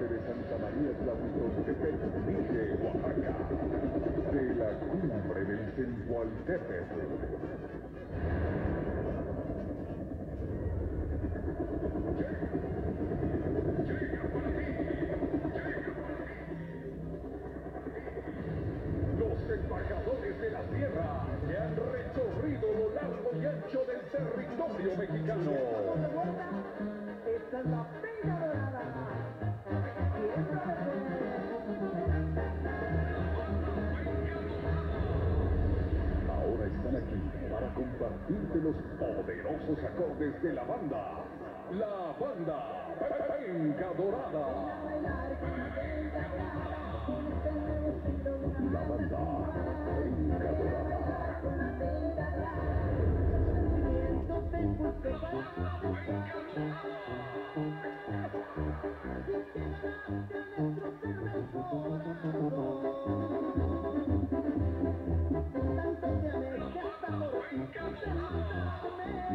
de Santa María Tlahuitoltepec, Mije, Oaxaca, de la cumbre del Centualtépetl. Los embajadores de la tierra que han recorrido lo largo y ancho del territorio mexicano. Esta es la Peña Dorada. Ahora están aquí para compartirte los poderosos acordes de la banda. La banda Penca Dorada. La banda Penca Dorada.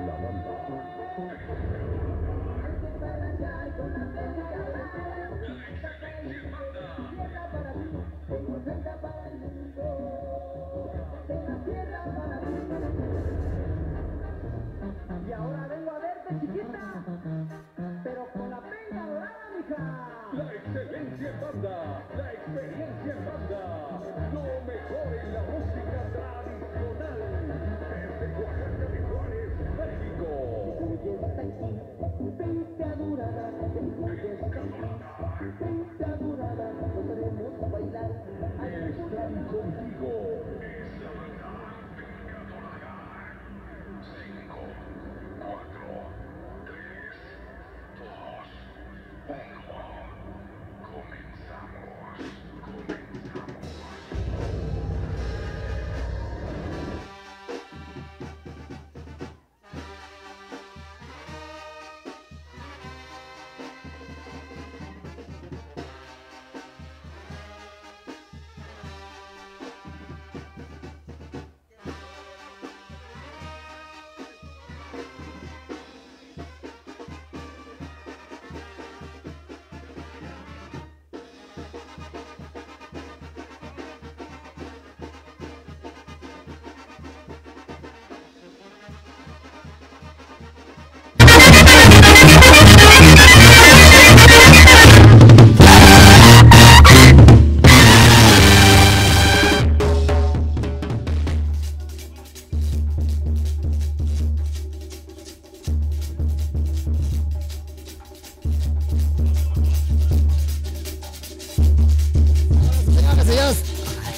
La banda. Y ahora vengo a verte, chiquita, pero con la Peña Dorada, mija. La excelencia en banda, la experiencia en banda, lo mejor en la música tradicional, desde Oaxaca de Juárez, México. Peña Dorada, Peña Dorada, podremos bailar. Están contigo.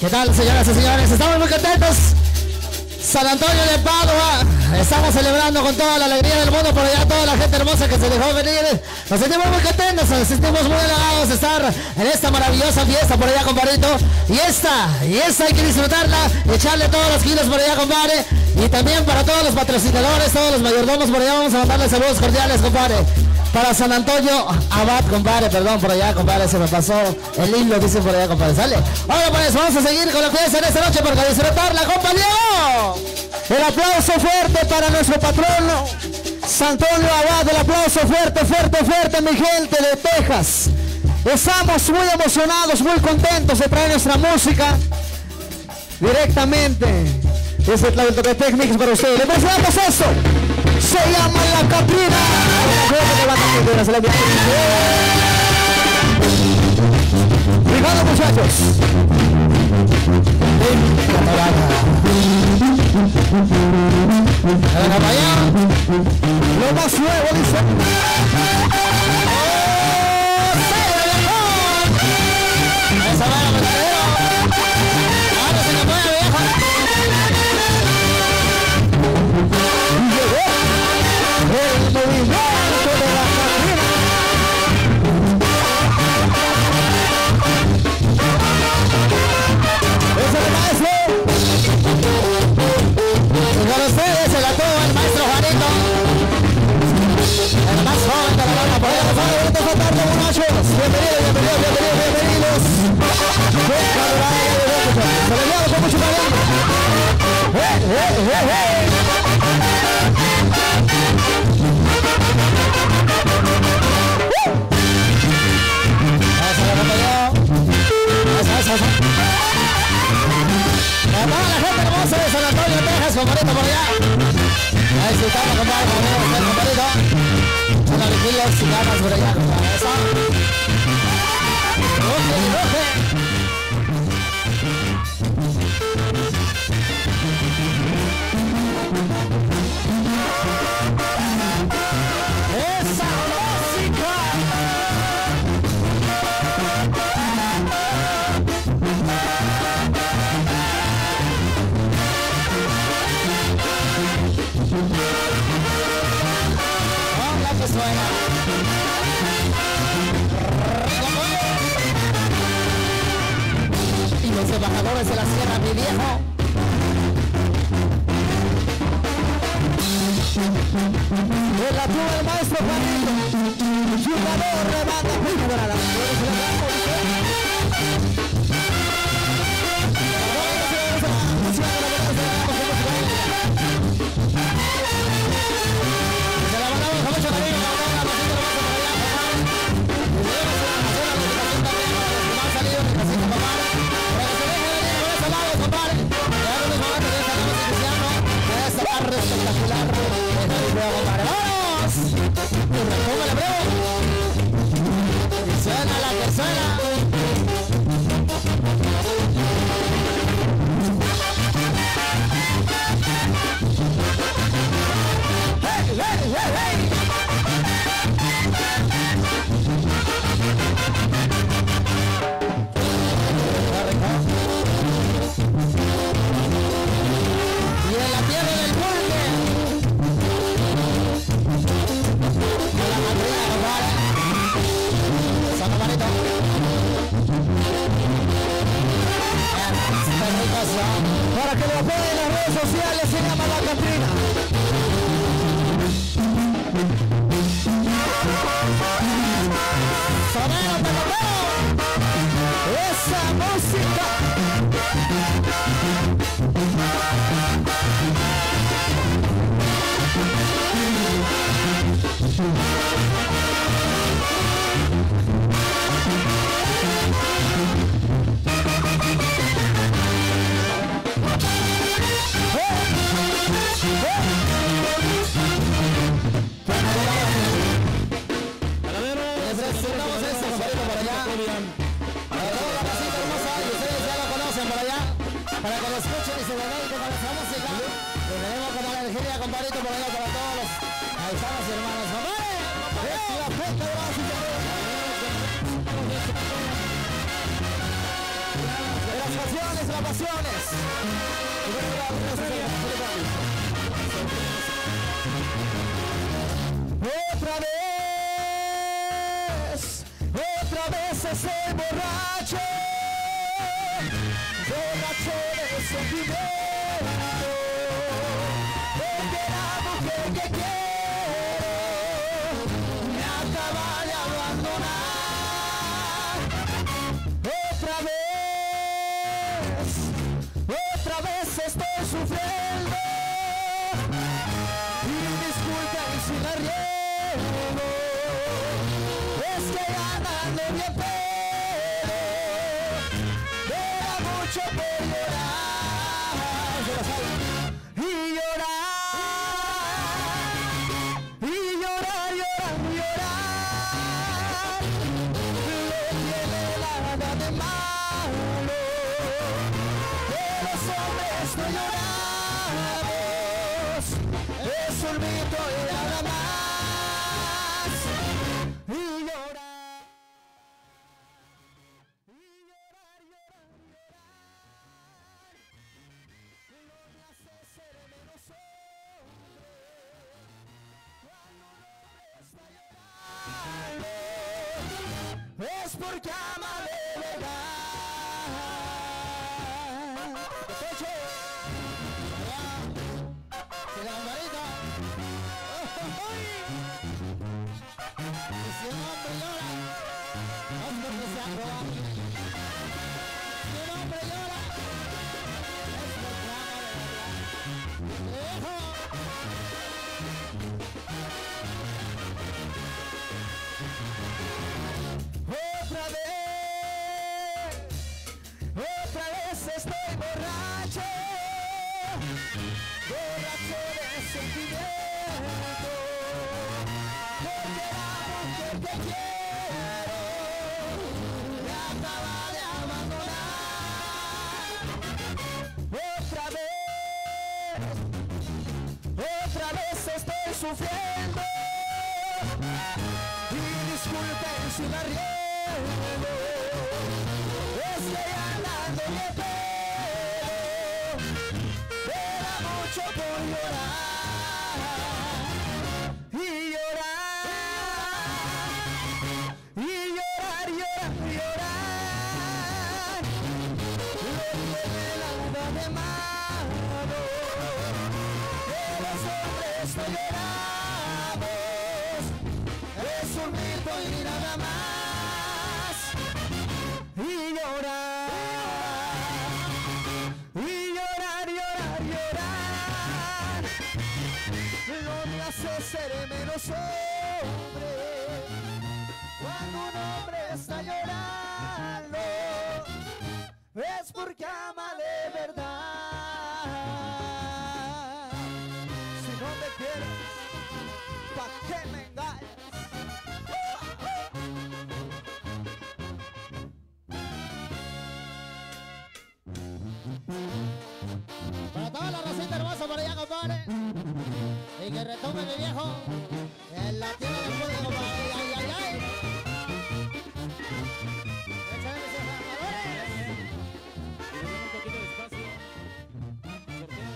¿Qué tal, señoras y señores? Estamos muy contentos. San Antonio de Padua. Estamos celebrando con toda la alegría del mundo por allá, toda la gente hermosa que se dejó venir. Nos sentimos muy contentos, nos sentimos muy halagados de estar en esta maravillosa fiesta por allá, compadrito. Y esta hay que disfrutarla, echarle todos los kilos por allá, compadre. Y también para todos los patrocinadores, todos los mayordomos por allá, vamos a mandarles saludos cordiales, compadre. Para San Antonio Abad, compadre, perdón, por allá, compadre, se me pasó el hilo, dicen por allá, compadre, sale. Ahora pues, vamos a seguir con lo que es en esta noche para disfrutarla, compañero. El aplauso fuerte para nuestro patrono, San Antonio Abad, el aplauso fuerte, fuerte, fuerte, mi gente de Texas. Estamos muy emocionados, muy contentos de traer nuestra música directamente desde Tlahuitoltepec, Mix para ustedes. ¿Le presentamos eso? Se llama La Catrina. Fijado, muchachos. Lo más nuevo, dice. Esa va la ahora se nos mueve, viejo. El movimiento de la Catrina. Es el maestro. Y con ustedes el atuvo, el maestro Juanito. El más joven de la banda. Por ahí, por favor, esta tarde, muchachos. Bienvenidos. Se lo llevo con mucho cariño. compadrito, por allá. Ahí sí estamos, compadre, como vemos, el compadrito. Una vigilia sin ganas por allá, compadre. Eso. Roje. Esa música. Hola que suena. Y los embajadores de la sierra, mi viejo. De la tuba el maestro Juanito, jugador de banda para la espectacular. ¡Vamos! ¡Póngale, bro! Suena la que suena. ¡Hey, hey, hey, hey! Y en la tierra del pulque. Para que lo apoyen en las redes sociales, se llama La Catrina. Sonero, pelotero. Esa música. Para que lo escuchen y se deleiten con esa música. Y tenemos como la energía, compadrito, por allá para todos los paisanos y hermanos. ¡Compadre! ¡Es la fiesta de básica! De las pasiones, las pasiones. Otra vez ese borracho. Borracho de sentimiento, porque la mujer que quiero me acaba de abandonar. Otra vez estoy sufriendo, y disculpen si la riego, es que ganando bien pedo. Mucho por llorar y llorar y llorar, llorar, llorar. No tiene nada de malo, de los hombres no lloramos, es un mito y nada más. Y llorar. Es porque ama de verdad. Escuche. Se la marita. Y si un hombre llora, no es porque se arroba. Si un hombre llora, es porque ama de verdad. Otra vez estoy borracho de sufriendo. Y disculpen si me riego, estoy hablando de pelo. Era mucho por llorar y llorar y llorar, llorar, llorar. Lo tiene el alma de mano, que los hombres no lloramos. Es un mito y nada más. Y llorar, y llorar, llorar, llorar. No me hace ser menos hombre cuando un hombre está llorando. Es porque ama de verdad. Si no me quieres, ¿pa' qué me engañas? Para toda la racita hermosa por allá, compadre. Y que retome mi viejo en la tierra del fuego, compadre. Ay, ay, ay. Échale mis embajadores. Un poquito de espacio. Sorteo.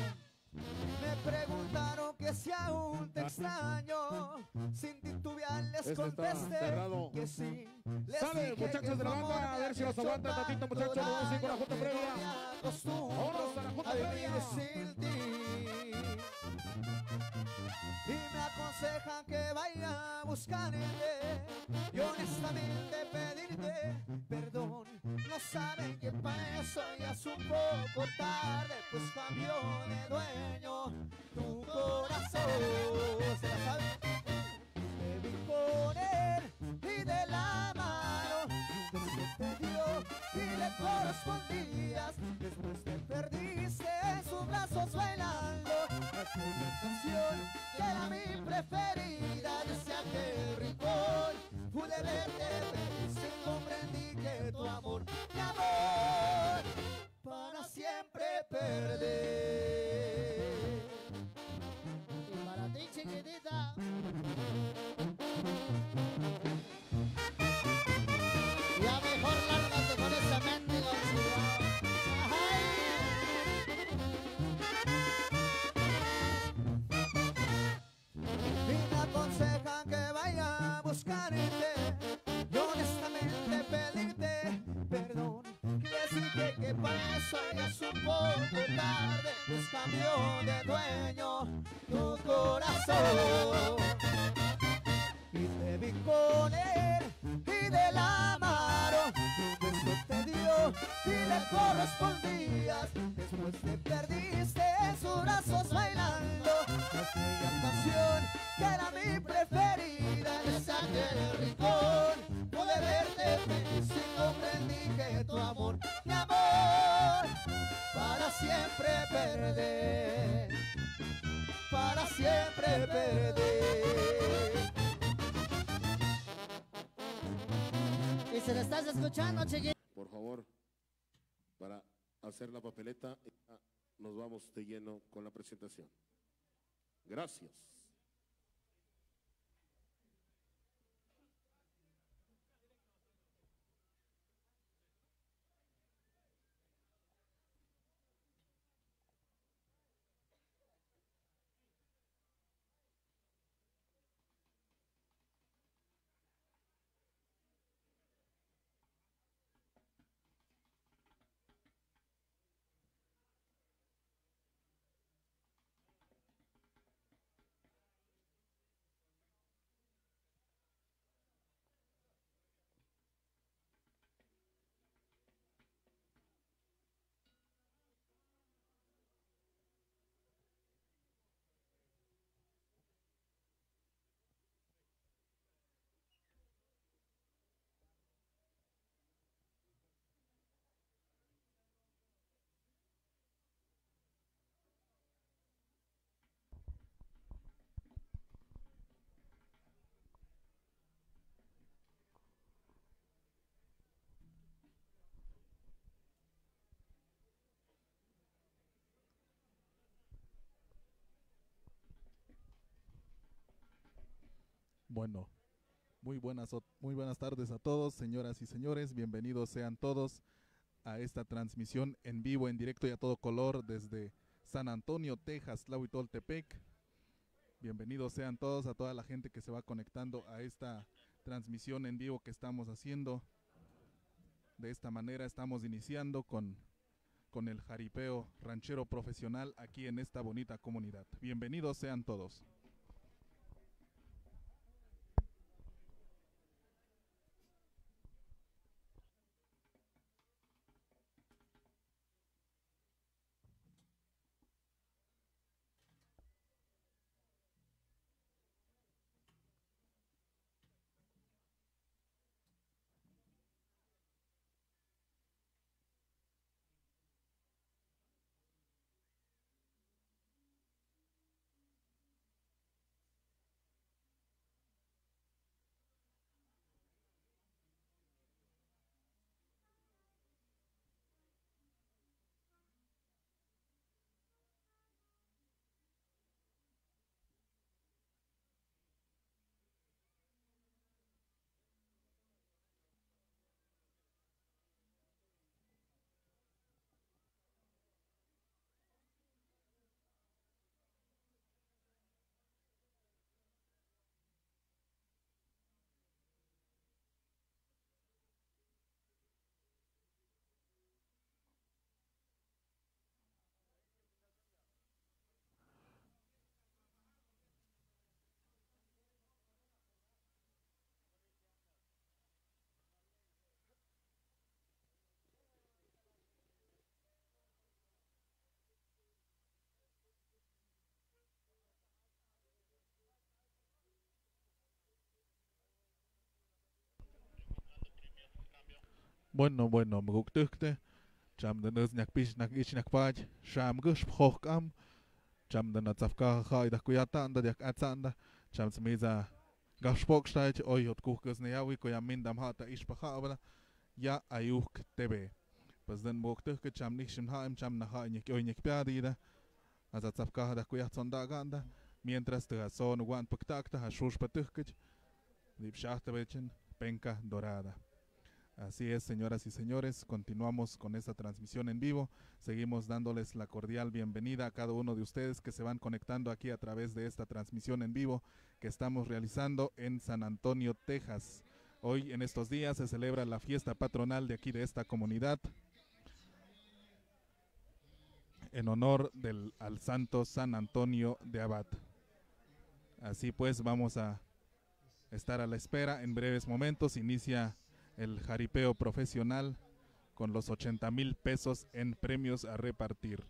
Me preguntaron que si aún te extraño. Sin titubear les Este está contesté cerrado. que sí. Les Sale, dije muchachos que de la tu amor banda, a ver si nos aguantan tantito, muchachos. Nos vamos a ir con la junta previa. Vámonos a la junta previa. Sin ti. Y me aconsejan que vaya a buscarte y honestamente pedirte perdón. No saben que para eso ya es un poco tarde, pues cambió de dueño tu corazón. ¿Se la saben? Me vi con él y de la mano un beso te dio y le correspondías. Después te perdiste en sus brazos bailando aquella canción que era mi preferida. Desde aquel rincón pude verte feliz y comprendí que tu amor, mi amor, para siempre perder. Y para ti, chiquitita, ya mejor lárgate con ese mendigo ciudad. Y me aconsejan que vaya a buscarte y honestamente pedirte perdón. Les dije que para eso ya es un poco tarde, pues cambió de dueño tu corazón. Y te vi con él y de la mano un beso te dio y le correspondías. Después te perdiste en sus brazos bailando aquella canción que era mi preferida. Desde aquel rincón pude verte feliz y comprendí que tu amor, mi amor, para siempre perder, para siempre perder. Y si lo estás escuchando, chiquito, Por favor, para hacer la papeleta, nos vamos de lleno con la presentación. Gracias. Bueno, muy buenas tardes a todos, señoras y señores. Bienvenidos sean todos a esta transmisión en vivo, en directo y a todo color desde San Antonio, Texas, Tlahuitoltepec. Bienvenidos sean todos, a toda la gente que se va conectando a esta transmisión en vivo que estamos haciendo. De esta manera estamos iniciando con el jaripeo ranchero profesional aquí en esta bonita comunidad. Bienvenidos sean todos. Bueno, maguktukte. Cham de nus nyak pish nak ich nyak pach. Sham gush phohkam. Cham de natsafka khai da kuyatanda yak atsanda. Cham smiza gashpokstait oi hot kuhkus ne yawi ko mindam hata ish pakhabla. Ya ayuk tebe. Pues den maguktukte cham nishim haim cham na hai nyak oi nyak piadida. Azatsafka da kuyatsonda ganda. Mientras te son guan paktakta hashush patukich. Dip shahta bechen penca dorada. Así es, señoras y señores, continuamos con esta transmisión en vivo. Seguimos dándoles la cordial bienvenida a cada uno de ustedes que se van conectando aquí a través de esta transmisión en vivo que estamos realizando en San Antonio, Texas. Hoy, en estos días, se celebra la fiesta patronal de aquí de esta comunidad en honor al santo San Antonio de Abad. Así pues, vamos a estar a la espera. En breves momentos inicia el jaripeo profesional con los 80,000 pesos en premios a repartir.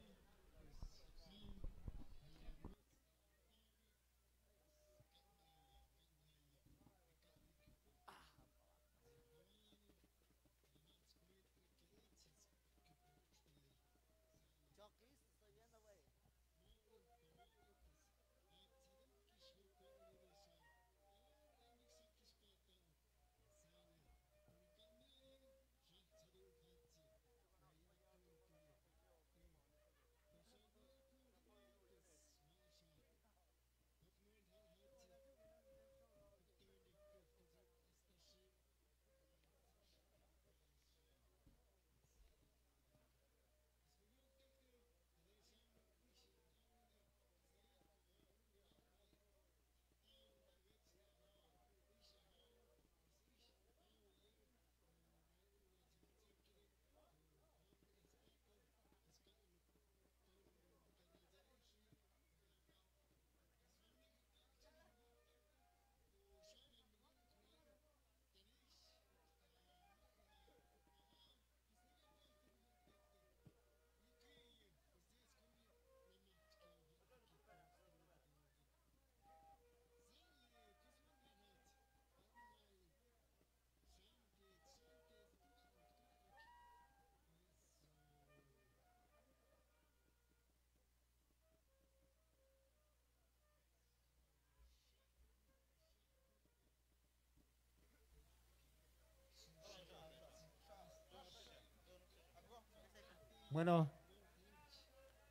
Bueno,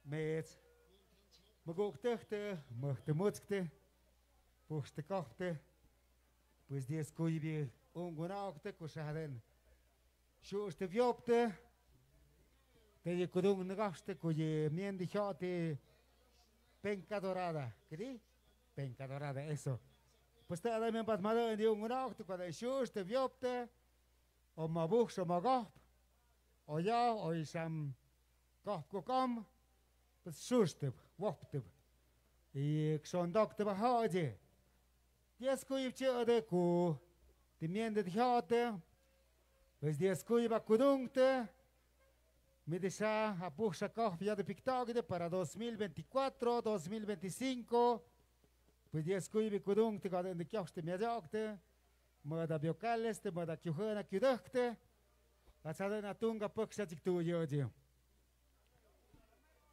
met magukte, muchtemutste, puchtekafte, Pues 10 kuibi ungunaukte kushaden. Shuste viopte. Te kudung negaste kuye mien dijate penca dorada. ¿Qué di? Penca dorada, eso. Pues te da men pas mado en ungunaukte cuando shuste viopte. O mabuch o magop. O ya o isam kop kokam. Pues shuste wopte. Y xondokte bahaje. 10 kuib de ku. Timien de dijate. Pues 10 kuiba kudungte. Me desha a puxa copia de pictogide para 2024, 2025. Pues 10 kuibi kudungte kada in de kjoste medjagte. Moda biokaleste, moda kjuhana kjudukte. Atsada na tunga puxa tiktu joji.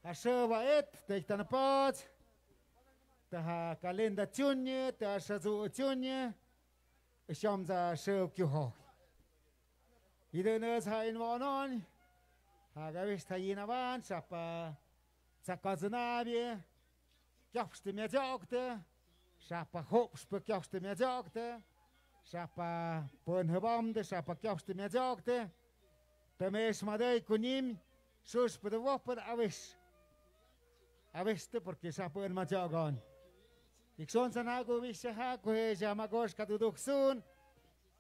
A shova et, teikta na pat. Ta kalenda tjunje, ta shazu tjunje. Shamza shov kjuho. Idenus ha invanon. Hagavist hayinavan, shapa zakazanabie. Kjopste medjagte. Shapa hopspe kjopste medjagte. Shapa punhebamde, shapa kjopste medjagte. Temes madei kunim. Suspe de wopper avis. Aviste porque shapa en medjagan. Ik son sanago vishe ha kuhe jamagosh kaduduksun.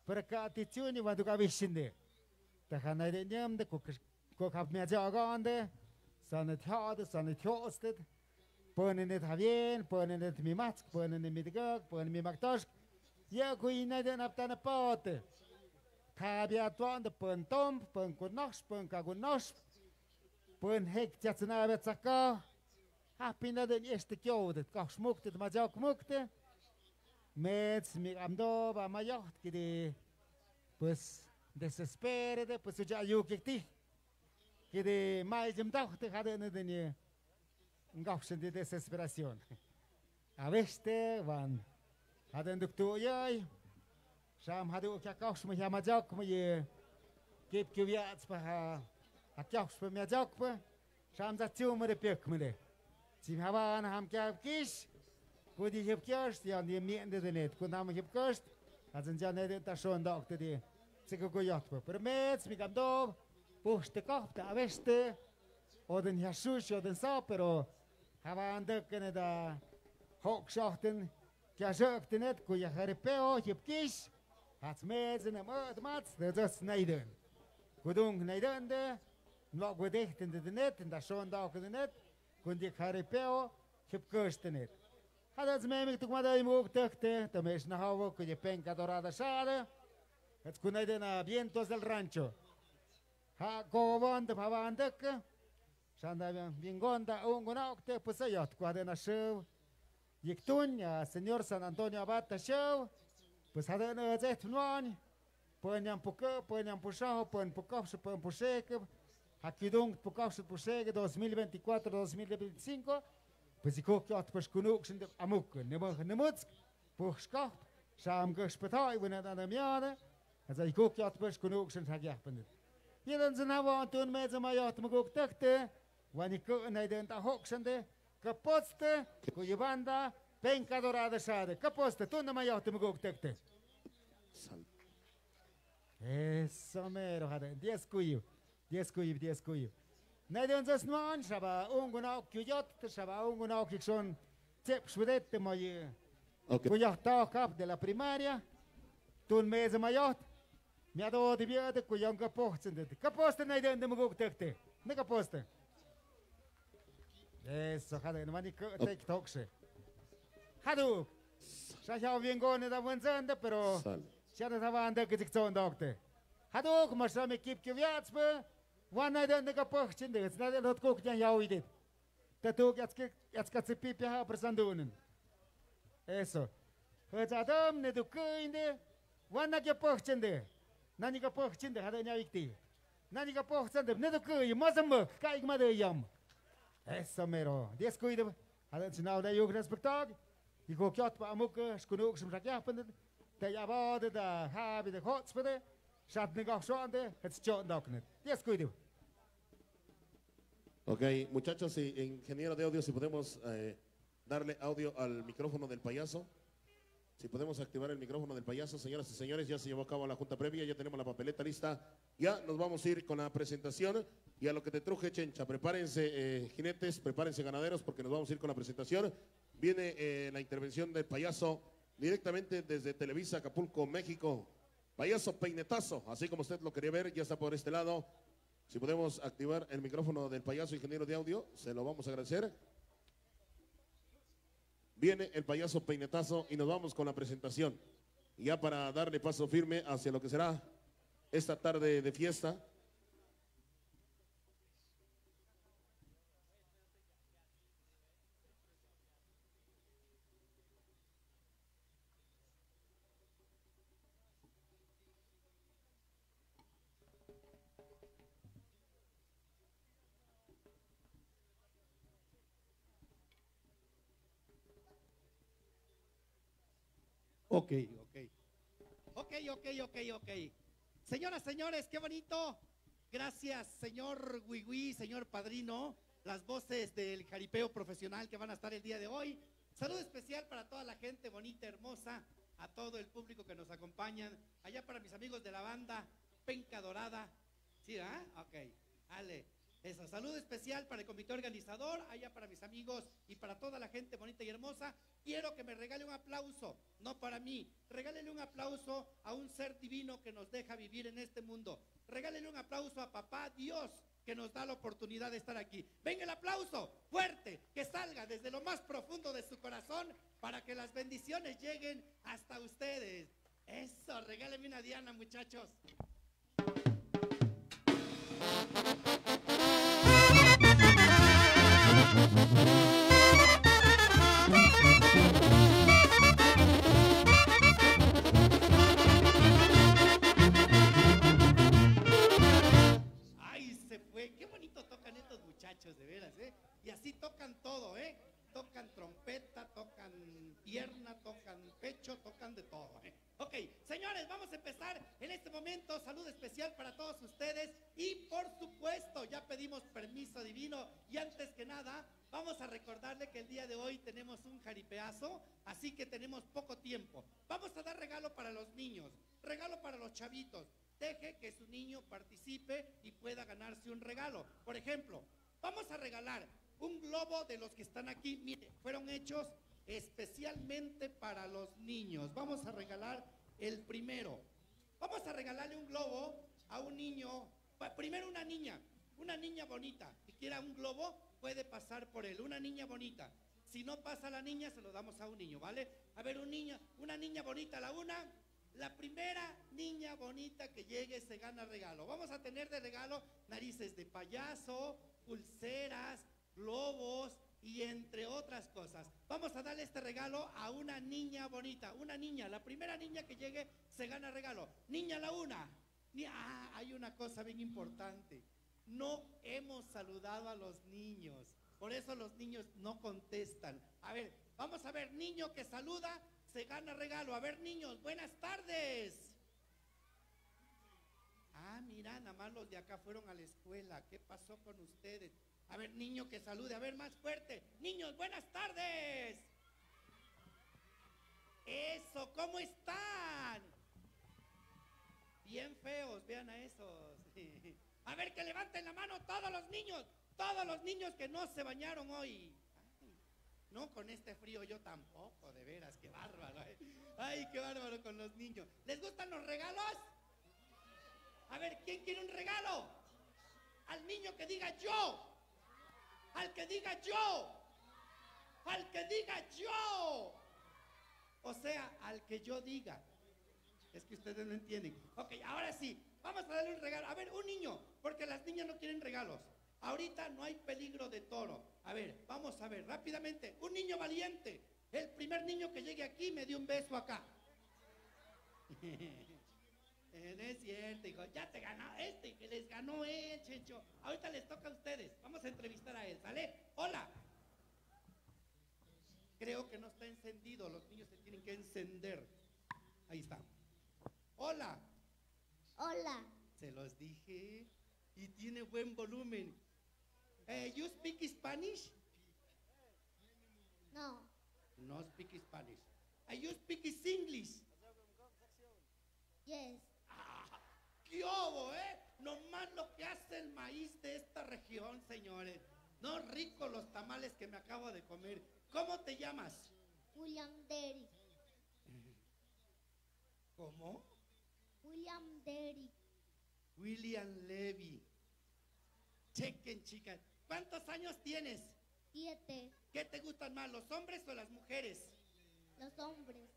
Perka titsuni waduk avishinde. Tehana de nyamde kok hab medjagande. Sanet hade, sanet hostet. Ponen het havien, ponen het mimatsk, ponen het midgag, ponen mi maktosh. Ja kuine den aptane pate. Tabia twande pon tomp, pon kunosh, pon kagunosh. Pon hek tjatsna vetsaka. Hapina den este kjodet, kach smuktet, majak mukte. Mets mi amdo ba majacht kidi. Pues desesperede, pues ya yukikti. Kidi maijim dachte hadene den ngafsen de desesperación. A veste van hadden dokter jij. Sam hadden ook jakos met jamajak met je kip kwiats pa ha jakos met majak pa. Sam dat zo met de pek met de. Sim havan ham kap kies. Ko die heb kerst ja die meende de net. Ko nam heb kerst. Hadden ja net dat zo'n dokter die. Zeker ko jat pa. Per mets mi gamdo. Poste kap da veste. Oden Jesus oden sa pero havan dökkene da hokschachten. Ja sökte net kun je herpeo je kies. Het mezen en het mats dat is snijden. Kudung snijden nog wat dicht in de net en dat zo'n dag de net kun je herpeo je kusten net. Het is mij met de kwade moe tuchte de mes na hawo kun je penca dorada sade. Het kun je na vientos del rancho. Ha govon de havan dökke. Sanda bingonda ungonakte pusayat kwade na show. Yictun, señor San Antonio Abad Show, pues hadden het echt van, pueden puke, pueden pushaho, pueden pukafse, pueden puseke, hakidung pukafse puseke 2024-2025, pues ik ook jat pues genoeg zijn de amukken, nemuts, pushka, saam gespetai, we net aan de jaren, en zei ik ook jat pues genoeg zijn hagjapende. Jeden zijn nou toen met ze maar jat me ook tekte, wanneer ik naar de hoksende. Kapotste, kujibanda, penca dorada sade. Kaposte, tu no me ayudaste me guktekte. Eso mero, hade. 10 kuyib. 10 kuyib, 10 kuyib. Neden zes man, shaba ungunauk kujot, shaba ungunauk ikson tep shvedette moje. Kujahta kap de la primaria. Tun meze mayot. Mi ado di biade kujang kaposte. Kaposte neden de me guktekte. Ne kaposte. Eso, hade, no mani tek tokse. Hadu. Shashao bien gone da wenzende, pero shana tavanda que tikson dokte. Hadu, kuma shame kip kviatspe. Wana de nega pochinde, it's not lot cook jan jou dit. Tatuk yatska pipia ha presandunen. Eso. Het adam ne du kuinde. Wana ke pochinde. Nani ka pochinde hada nya vikti. Nani ka pochinde, ne du kuinde, mazam, kai ma de yam. Eso mero. 10 kuide. Hadden ze nou dat je ook respectaag. Die go kjat pa amuke, skunu ook soms jakjapende. De jabade, de habi, de godspede. Zat nig afzwande, het stjot doknet. 10 kuide. Ok, muchachos y ingeniero de audio, si podemos darle audio al micrófono del payaso. Si podemos activar el micrófono del payaso, señoras y señores, ya se llevó a cabo la junta previa, ya tenemos la papeleta lista. Ya nos vamos a ir con la presentación y a lo que te truje, Chencha. Prepárense, jinetes, prepárense, ganaderos, porque nos vamos a ir con la presentación. Viene la intervención del payaso directamente desde Televisa, Acapulco, México. Payaso Peinetazo, así como usted lo quería ver, ya está por este lado. Si podemos activar el micrófono del payaso ingeniero de audio, se lo vamos a agradecer. Viene el payaso Peinetazo y nos vamos con la presentación. Ya para darle paso firme hacia lo que será esta tarde de fiesta. Ok. Señoras, señores, qué bonito. Gracias, señor Wigui, señor padrino, las voces del jaripeo profesional que van a estar el día de hoy. Saludo especial para toda la gente bonita, hermosa, a todo el público que nos acompañan. Allá para mis amigos de la banda Penca Dorada. ¿Sí, ah? Ok, dale. Eso, saludo especial para el comité organizador, allá para mis amigos y para toda la gente bonita y hermosa. Quiero que me regale un aplauso, no para mí, regálele un aplauso a un ser divino que nos deja vivir en este mundo. Regálele un aplauso a papá Dios que nos da la oportunidad de estar aquí. Venga el aplauso fuerte, que salga desde lo más profundo de su corazón para que las bendiciones lleguen hasta ustedes. Eso, regáleme una diana, muchachos. Ay, se fue. Qué bonito tocan estos muchachos, de veras, ¿eh? Y así tocan todo, ¿eh? Tocan trompeta, tocan pierna, tocan pecho, tocan de todo, ¿eh? Ok, señores, vamos a empezar en este momento. Salud especial para todos ustedes. Y por supuesto, ya pedimos permiso divino. Y antes que nada, vamos a recordarle que el día de hoy tenemos un jaripeazo, así que tenemos poco tiempo. Vamos a dar regalo para los niños, regalo para los chavitos. Deje que su niño participe y pueda ganarse un regalo. Por ejemplo, vamos a regalar un globo de los que están aquí. Mire, fueron hechos especialmente para los niños. Vamos a regalar el primero. Vamos a regalarle un globo a un niño. Primero una niña bonita que quiera un globo, puede pasar por él. Una niña bonita. Si no pasa la niña, se lo damos a un niño, ¿vale? A ver, una niña bonita, la primera niña bonita que llegue se gana regalo. Vamos a tener de regalo narices de payaso, pulseras, globos y entre otras cosas. Vamos a darle este regalo a una niña bonita. Una niña, la primera niña que llegue se gana regalo. Niña la una. Hay una cosa bien importante. No hemos saludado a los niños. Por eso los niños no contestan. A ver, vamos a ver, niño que saluda se gana regalo. A ver, niños, buenas tardes. Mira, nada más los de acá fueron a la escuela. ¿Qué pasó con ustedes? A ver, niño que salude, a ver, más fuerte. Niños, buenas tardes. Eso, ¿cómo están? Bien feos, vean a esos. A ver, que levanten la mano todos los niños que no se bañaron hoy. No, con este frío yo tampoco, de veras, qué bárbaro. Ay, qué bárbaro con los niños. ¿Les gustan los regalos? A ver, ¿quién quiere un regalo? Al niño que diga yo. Al que diga yo. Al que diga yo. O sea, al que yo diga. Es que ustedes no entienden. Ok, ahora sí, vamos a darle un regalo. A ver, un niño, porque las niñas no quieren regalos. Ahorita no hay peligro de toro. A ver, vamos a ver, rápidamente. Un niño valiente. El primer niño que llegue aquí me dio un beso acá. No es cierto, hijo. Ya te ganó que les ganó él, Chencho. Ahorita les toca a ustedes. Vamos a entrevistar a él, ¿sale? Hola. Creo que no está encendido. Los niños se tienen que encender. Ahí está. Hola. Hola. Se los dije. Y tiene buen volumen. You speak Spanish? No. No speak Spanish. Are you speaking English? Yes. ¡Qué obo, Nomás lo que hace el maíz de esta región, señores. No ricos los tamales que me acabo de comer. ¿Cómo te llamas? William Derrick. ¿Cómo? William Derrick. William Levy. Chequen, chicas. ¿Cuántos años tienes? 7. ¿Qué te gustan más, los hombres o las mujeres? Los hombres.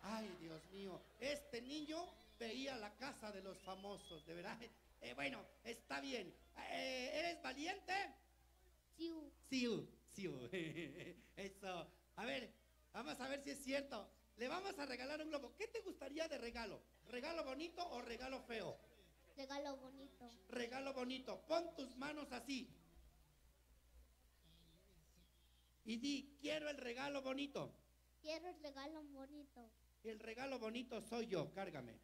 Ay, Dios mío. Este niño veía La Casa de los Famosos, de verdad. Bueno, está bien. ¿Eres valiente? Siu. Sí. Eso. A ver, vamos a ver si es cierto. Le vamos a regalar un globo. ¿Qué te gustaría de regalo? ¿Regalo bonito o regalo feo? Regalo bonito. Regalo bonito. Pon tus manos así. Y di, quiero el regalo bonito. Quiero el regalo bonito. El regalo bonito soy yo, cárgame.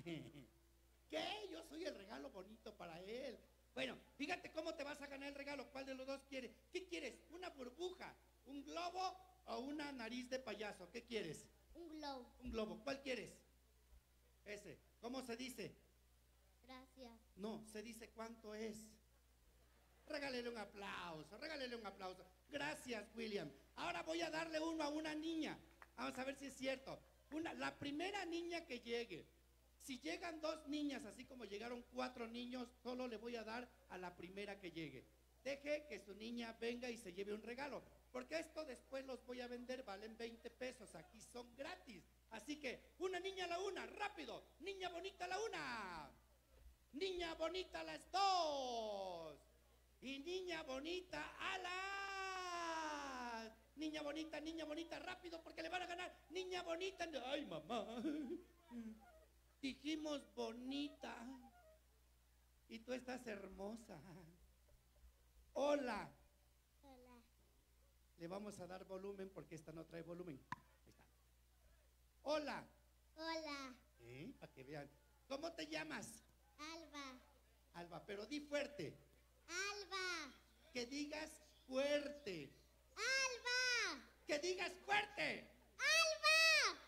¿Qué? Yo soy el regalo bonito para él. Bueno, fíjate cómo te vas a ganar el regalo. ¿Cuál de los dos quieres? ¿Qué quieres? ¿Una burbuja, un globo o una nariz de payaso? ¿Qué quieres? Un globo. Un globo. ¿Cuál quieres? Ese. ¿Cómo se dice? Gracias. No, se dice cuánto es. Regálele un aplauso, regálele un aplauso. Gracias, William. Ahora voy a darle uno a una niña. Vamos a ver si es cierto. La primera niña que llegue. Si llegan 2 niñas, así como llegaron 4 niños, solo le voy a dar a la primera que llegue. Deje que su niña venga y se lleve un regalo. Porque esto después los voy a vender, valen 20 pesos. Aquí son gratis. Así que, una niña a la una, rápido. Niña bonita a la una. Niña bonita a las 2. Y niña bonita a las... Niña bonita, rápido porque le van a ganar. Niña bonita. Ay, mamá. Dijimos bonita. Y tú estás hermosa. Hola. Hola. Le vamos a dar volumen porque esta no trae volumen. Ahí está. Hola. Hola. Para que vean. ¿Cómo te llamas? Alba. Alba, pero di fuerte. Alba. Que digas fuerte. Alba. Que digas fuerte. Alba.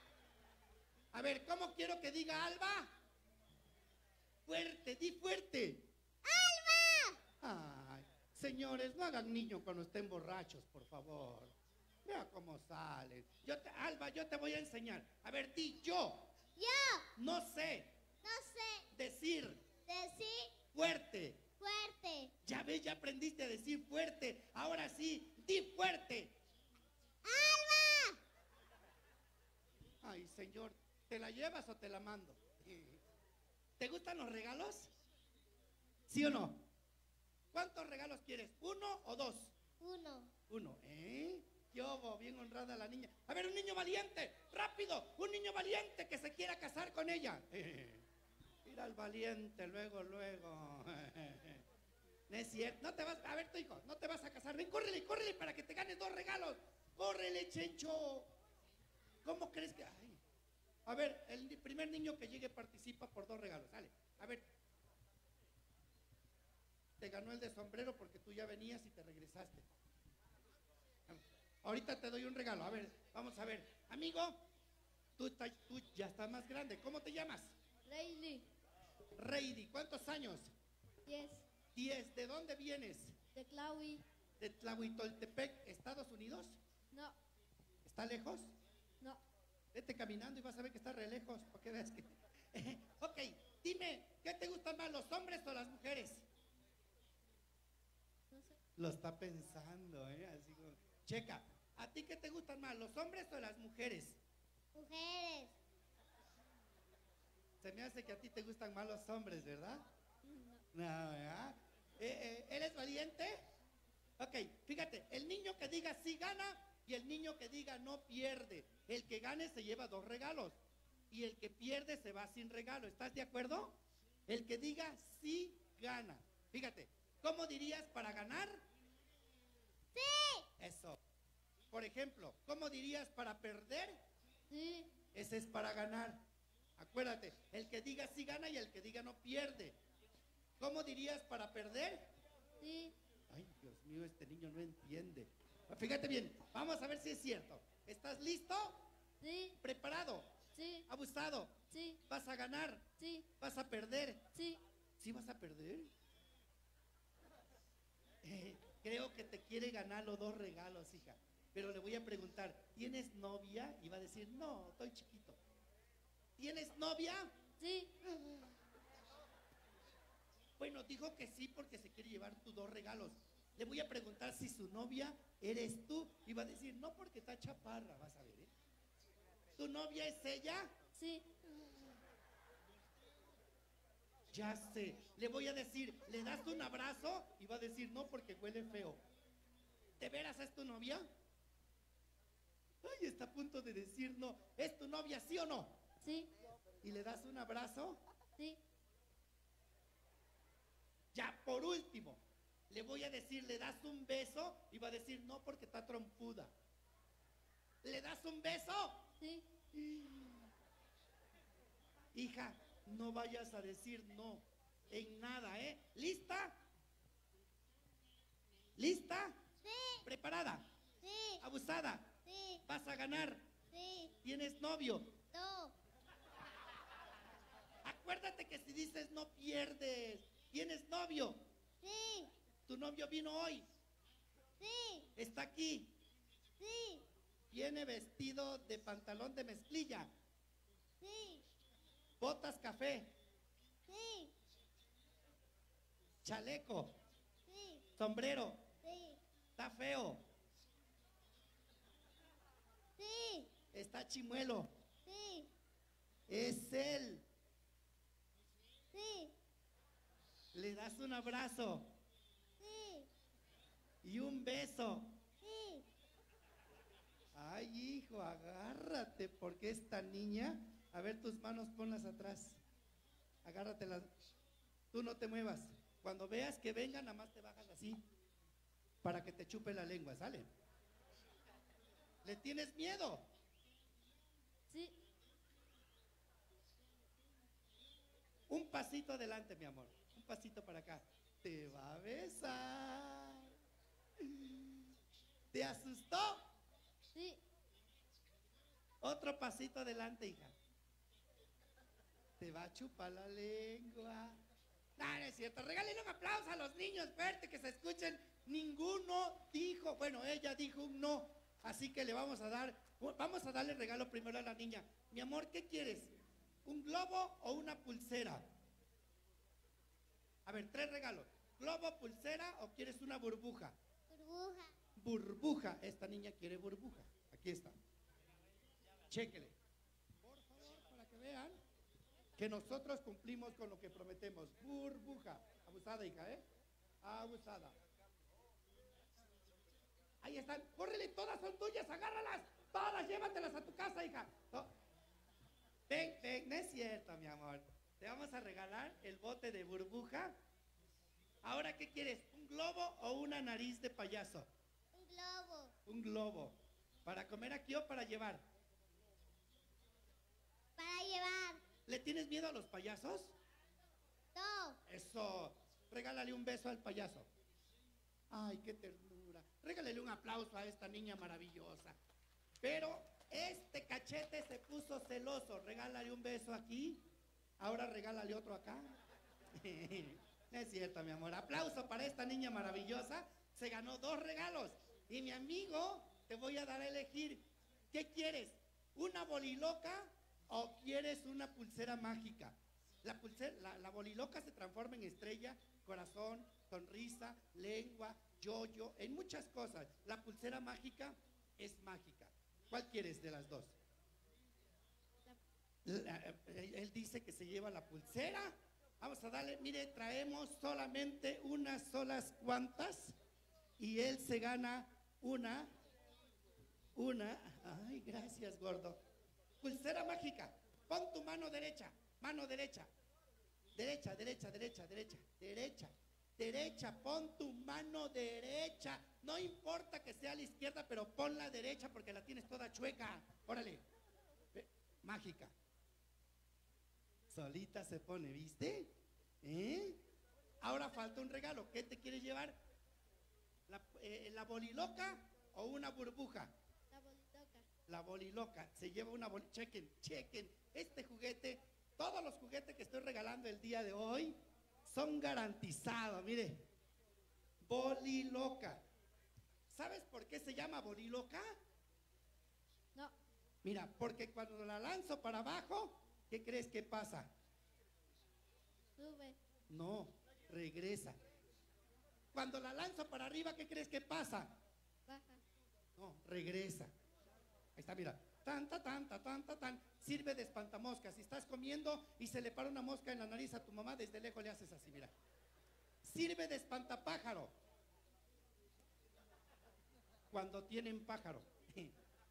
A ver, ¿cómo quiero que diga Alba? Fuerte, di fuerte. Alba. Ay, señores, no hagan niño cuando estén borrachos, por favor. Vea cómo salen. Alba, yo te voy a enseñar. A ver, di yo. Yo. No sé No sé decir decir fuerte. fuerte. Ya ves, ya aprendiste a decir fuerte. Ahora sí, di fuerte. Alba. Ay, señor, ¿te la llevas o te la mando? ¿Te gustan los regalos? ¿Sí o no? ¿Cuántos regalos quieres? ¿1 o 2? 1. 1, ¿Qué obo? Bien honrada la niña. A ver, un niño valiente, rápido, un niño valiente que se quiera casar con ella. Mira al valiente, luego. No es cierto, no te vas, a ver tu hijo, no te vas a casar. Ven, córrele para que te ganes 2 regalos. Córrele, Chencho. ¿Cómo crees que...? Ay. A ver, el primer niño que llegue participa por 2 regalos. Dale, a ver. Te ganó el de sombrero porque tú ya venías y te regresaste. Ahorita te doy un regalo. A ver, vamos a ver. Amigo, tú ya estás más grande. ¿Cómo te llamas? Rayleigh. Reidy. ¿Cuántos años? 10. 10. ¿De dónde vienes? De Claudia. De Tlahuitoltepec, Estados Unidos. No. ¿Está lejos? No. Vete caminando y vas a ver que está re lejos. Porque veas que... Ok, dime, ¿qué te gustan más, los hombres o las mujeres? No sé. Lo está pensando, así como... Checa, ¿a ti qué te gustan más, los hombres o las mujeres? Mujeres. Se me hace que a ti te gustan más los hombres, ¿verdad? No. No, ¿verdad? ¿Eres valiente? Ok, fíjate, el niño que diga sí gana y el niño que diga no pierde. El que gane se lleva 2 regalos y el que pierde se va sin regalo. ¿Estás de acuerdo? El que diga sí gana. Fíjate, ¿cómo dirías para ganar? Sí. Eso. Por ejemplo, ¿cómo dirías para perder? Sí. Ese es para ganar. Acuérdate, el que diga sí gana y el que diga no pierde. ¿Cómo dirías para perder? Sí. Ay, Dios mío, este niño no entiende. Fíjate bien, vamos a ver si es cierto. ¿Estás listo? Sí. ¿Preparado? Sí. ¿Abusado? Sí. ¿Vas a ganar? Sí. ¿Vas a perder? Sí. ¿Sí vas a perder? Creo que te quiere ganar los 2 regalos, hija. Pero le voy a preguntar, ¿tienes novia? Y va a decir, no, estoy chiquito. ¿Tienes novia? Sí. Bueno, dijo que sí porque se quiere llevar tus 2 regalos. Le voy a preguntar si su novia eres tú. Y va a decir, no, porque está chaparra, vas a ver, ¿eh? ¿Tu novia es ella? Sí. Ya sé. Le voy a decir, ¿le das un abrazo? Y va a decir, no, porque huele feo. ¿De veras es tu novia? Ay, está a punto de decir no. ¿Es tu novia, sí o no? Sí. ¿Y le das un abrazo? Sí. Ya, por último, le voy a decir, ¿le das un beso? Y va a decir, no, porque está trompuda. ¿Le das un beso? Sí. Hija, no vayas a decir no en nada, ¿eh? ¿Lista? ¿Lista? Sí. ¿Preparada? Sí. ¿Abusada? Sí. ¿Vas a ganar? Sí. ¿Tienes novio? No. Acuérdate que si dices no pierdes. ¿Tienes novio? Sí. ¿Tu novio vino hoy? Sí. ¿Está aquí? Sí. ¿Viene vestido de pantalón de mezclilla? Sí. ¿Botas café? Sí. ¿Chaleco? Sí. ¿Sombrero? Sí. ¿Está feo? Sí. ¿Está chimuelo? Sí. ¿Es él? Sí. ¿Le das un abrazo Sí. y un beso? Sí. Ay, hijo, agárrate, porque esta niña... A ver, tus manos, ponlas atrás. Agárratelas. Tú no te muevas. Cuando veas que vengan, nada más te bajas así. Para que te chupe la lengua, ¿sale? ¿Le tienes miedo? Sí. Un pasito adelante, mi amor. Un pasito para acá. Te va a besar. ¿Te asustó? Sí. Otro pasito adelante, hija. Te va a chupar la lengua. No, no es cierto. Regálenle un aplauso a los niños, fuerte, que se escuchen. Ninguno dijo, bueno, ella dijo un no. Así que le vamos a darle regalo primero a la niña. Mi amor, ¿qué quieres? ¿Un globo o una pulsera? A ver, 3 regalos. ¿Globo, pulsera o quieres una burbuja? Burbuja. Burbuja. Esta niña quiere burbuja. Aquí está. Chéquele. Por favor, para que vean que nosotros cumplimos con lo que prometemos. Burbuja. Abusada, hija, ¿eh? Abusada. Ahí están. Córrele, todas son tuyas, agárralas. Todas, llévatelas a tu casa, hija. Ven, ven, no es cierto, mi amor. Te vamos a regalar el bote de burbuja. Ahora, ¿qué quieres? ¿Un globo o una nariz de payaso? Un globo. Un globo. ¿Para comer aquí o para llevar? Para llevar. ¿Le tienes miedo a los payasos? No. Eso. Regálale un beso al payaso. Ay, qué ternura. Regálale un aplauso a esta niña maravillosa. Pero este cachete se puso celoso. Regálale un beso aquí. Ahora regálale otro acá. No es cierto, mi amor. Aplauso para esta niña maravillosa. Se ganó 2 regalos. Y mi amigo, te voy a dar a elegir. ¿Qué quieres? ¿Una boliloca o quieres una pulsera mágica? La boliloca se transforma en estrella, corazón, sonrisa, lengua, yoyo, en muchas cosas. La pulsera mágica es mágica. ¿Cuál quieres de las dos? Él dice que se lleva la pulsera. Vamos a darle, mire, traemos solamente unas solas cuantas y él se gana una. Ay, gracias, gordo. Pulsera mágica. Pon tu mano derecha, derecha, pon tu mano derecha. No importa que sea a la izquierda, pero pon la derecha porque la tienes toda chueca. Órale. Mágica. Solita se pone, ¿viste? Ahora falta un regalo. ¿Qué te quieres llevar? ¿La boliloca o una burbuja? La boliloca. La boliloca. Se lleva una chequen, chequen. Este juguete, todos los juguetes que estoy regalando el día de hoy son garantizados. Mire, boliloca. ¿Sabes por qué se llama boliloca? No. Mira, porque cuando la lanzo para abajo, ¿qué crees que pasa? Sube. No, regresa. Cuando la lanzo para arriba, ¿qué crees que pasa? Baja. No, regresa. Ahí está, mira. Tan, ta, tan, ta, tan, ta, tan. Sirve de espantamoscas. Si estás comiendo y se le para una mosca en la nariz a tu mamá, desde lejos le haces así, mira. Sirve de espantapájaro. Cuando tienen pájaro.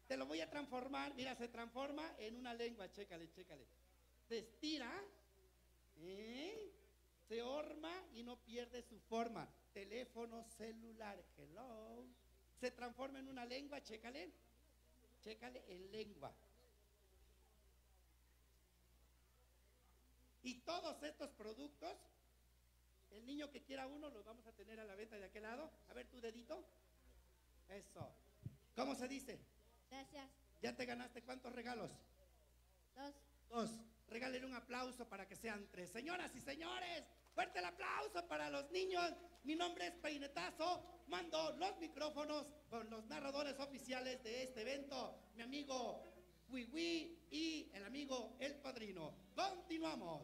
Te lo voy a transformar. Mira, se transforma en una lengua. Chécale, chécale. Se estira. Se horma y no pierde su forma. Teléfono celular. Hello. Se transforma en una lengua. Chécale. Chécale en lengua. Y todos estos productos, el niño que quiera uno, los vamos a tener a la venta de aquel lado. A ver tu dedito. Eso. ¿Cómo se dice? Gracias. ¿Ya te ganaste cuántos regalos? 2. 2. Regálele un aplauso para que sean 3. Señoras y señores, fuerte el aplauso para los niños. Mi nombre es Peinetazo. Mando los micrófonos con los narradores oficiales de este evento. Mi amigo Wiwi y el amigo El Padrino. Continuamos.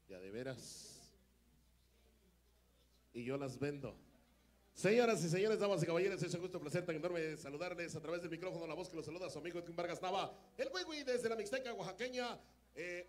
Ya de veras. Y yo las vendo. Señoras y señores, damas y caballeros, es un gusto, placer tan enorme saludarles a través del micrófono, la voz que los saluda su amigo Edwin Vargas Nava, el Wiwi desde la Mixteca oaxaqueña.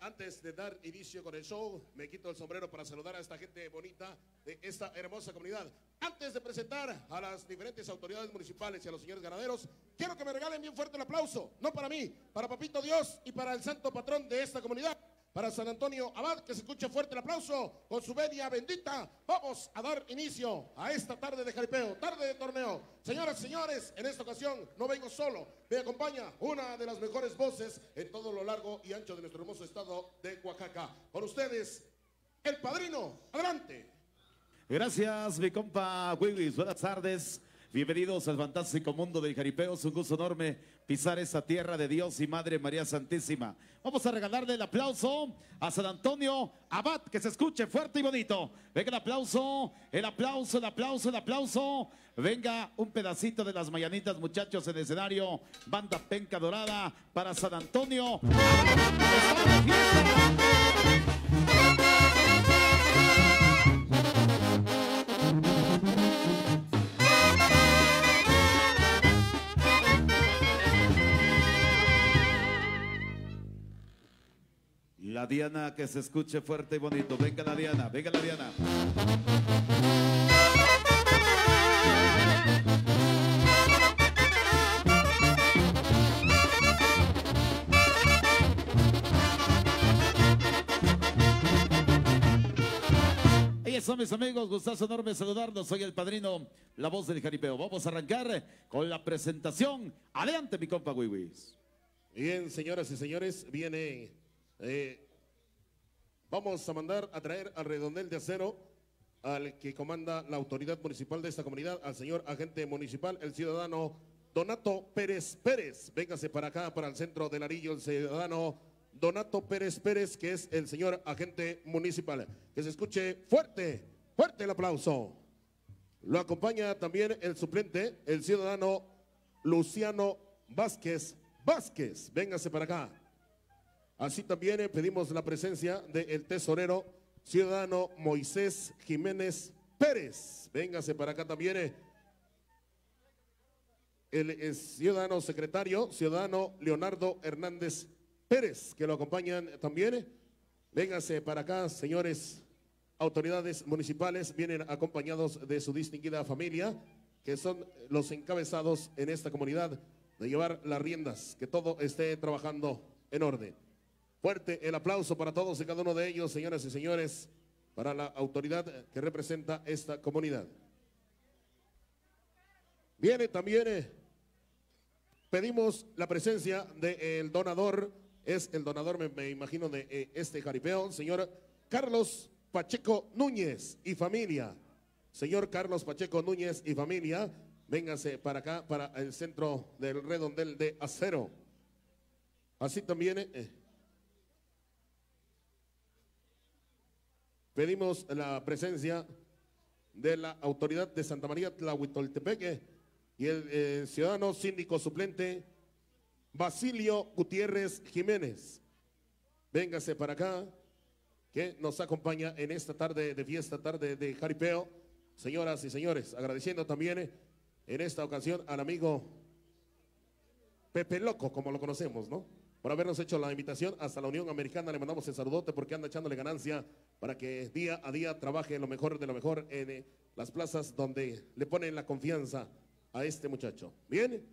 Antes de dar inicio con el show, me quito el sombrero para saludar a esta gente bonita de esta hermosa comunidad. Antes de presentar a las diferentes autoridades municipales y a los señores ganaderos, quiero que me regalen bien fuerte el aplauso, no para mí, para Papito Dios y para el santo patrón de esta comunidad, para San Antonio Abad, que se escuche fuerte el aplauso con su venia bendita. Vamos a dar inicio a esta tarde de jaripeo, tarde de torneo. Señoras y señores, en esta ocasión no vengo solo, me acompaña una de las mejores voces en todo lo largo y ancho de nuestro hermoso estado de Oaxaca. Con ustedes, El Padrino. Adelante. Gracias, mi compa Wiwi. Buenas tardes. Bienvenidos al fantástico mundo del jaripeo. Es un gusto enorme pisar esa tierra de Dios y Madre María Santísima. Vamos a regalarle el aplauso a San Antonio Abad, que se escuche fuerte y bonito. Venga el aplauso, el aplauso, el aplauso, el aplauso. Venga un pedacito de las mañanitas, muchachos, en el escenario. Banda Penca Dorada para San Antonio. La Diana, que se escuche fuerte y bonito. Venga la Diana, venga la Diana. Ahí están mis amigos, gustazo enorme saludarlos. Soy el Padrino, la voz del jaripeo. Vamos a arrancar con la presentación. Adelante, mi compa Wiwis. Bien, señoras y señores, viene... vamos a mandar a traer al redondel de acero al que comanda la autoridad municipal de esta comunidad, al señor agente municipal, el ciudadano Donato Pérez Pérez. Véngase para acá, para el centro del Arillo, el ciudadano Donato Pérez Pérez, que es el señor agente municipal. Que se escuche fuerte, fuerte el aplauso. Lo acompaña también el suplente, el ciudadano Luciano Vázquez Vázquez. Véngase para acá. Así también pedimos la presencia del tesorero, ciudadano Moisés Jiménez Pérez. Véngase para acá también. El ciudadano secretario, ciudadano Leonardo Hernández Pérez, que lo acompañan también. Véngase para acá, señores autoridades municipales, vienen acompañados de su distinguida familia, que son los encabezados en esta comunidad de llevar las riendas, que todo esté trabajando en orden. Fuerte el aplauso para todos y cada uno de ellos, señoras y señores, para la autoridad que representa esta comunidad. Viene también, pedimos la presencia del donador, es el donador, me imagino, de este jaripeo, señor Carlos Pacheco Núñez y familia. Señor Carlos Pacheco Núñez y familia, Véngase para acá, para el centro del redondel de acero. Así también pedimos la presencia de la autoridad de Santa María Tlahuitoltepeque y el ciudadano síndico suplente Basilio Gutiérrez Jiménez. Véngase para acá, que nos acompaña en esta tarde de fiesta, tarde de jaripeo. Señoras y señores, agradeciendo también en esta ocasión al amigo Pepe Loco, como lo conocemos, ¿no? Por habernos hecho la invitación hasta la Unión Americana. Le mandamos el saludote porque anda echándole ganancia para que día a día trabaje lo mejor de lo mejor en las plazas donde le ponen la confianza a este muchacho. ¿Bien?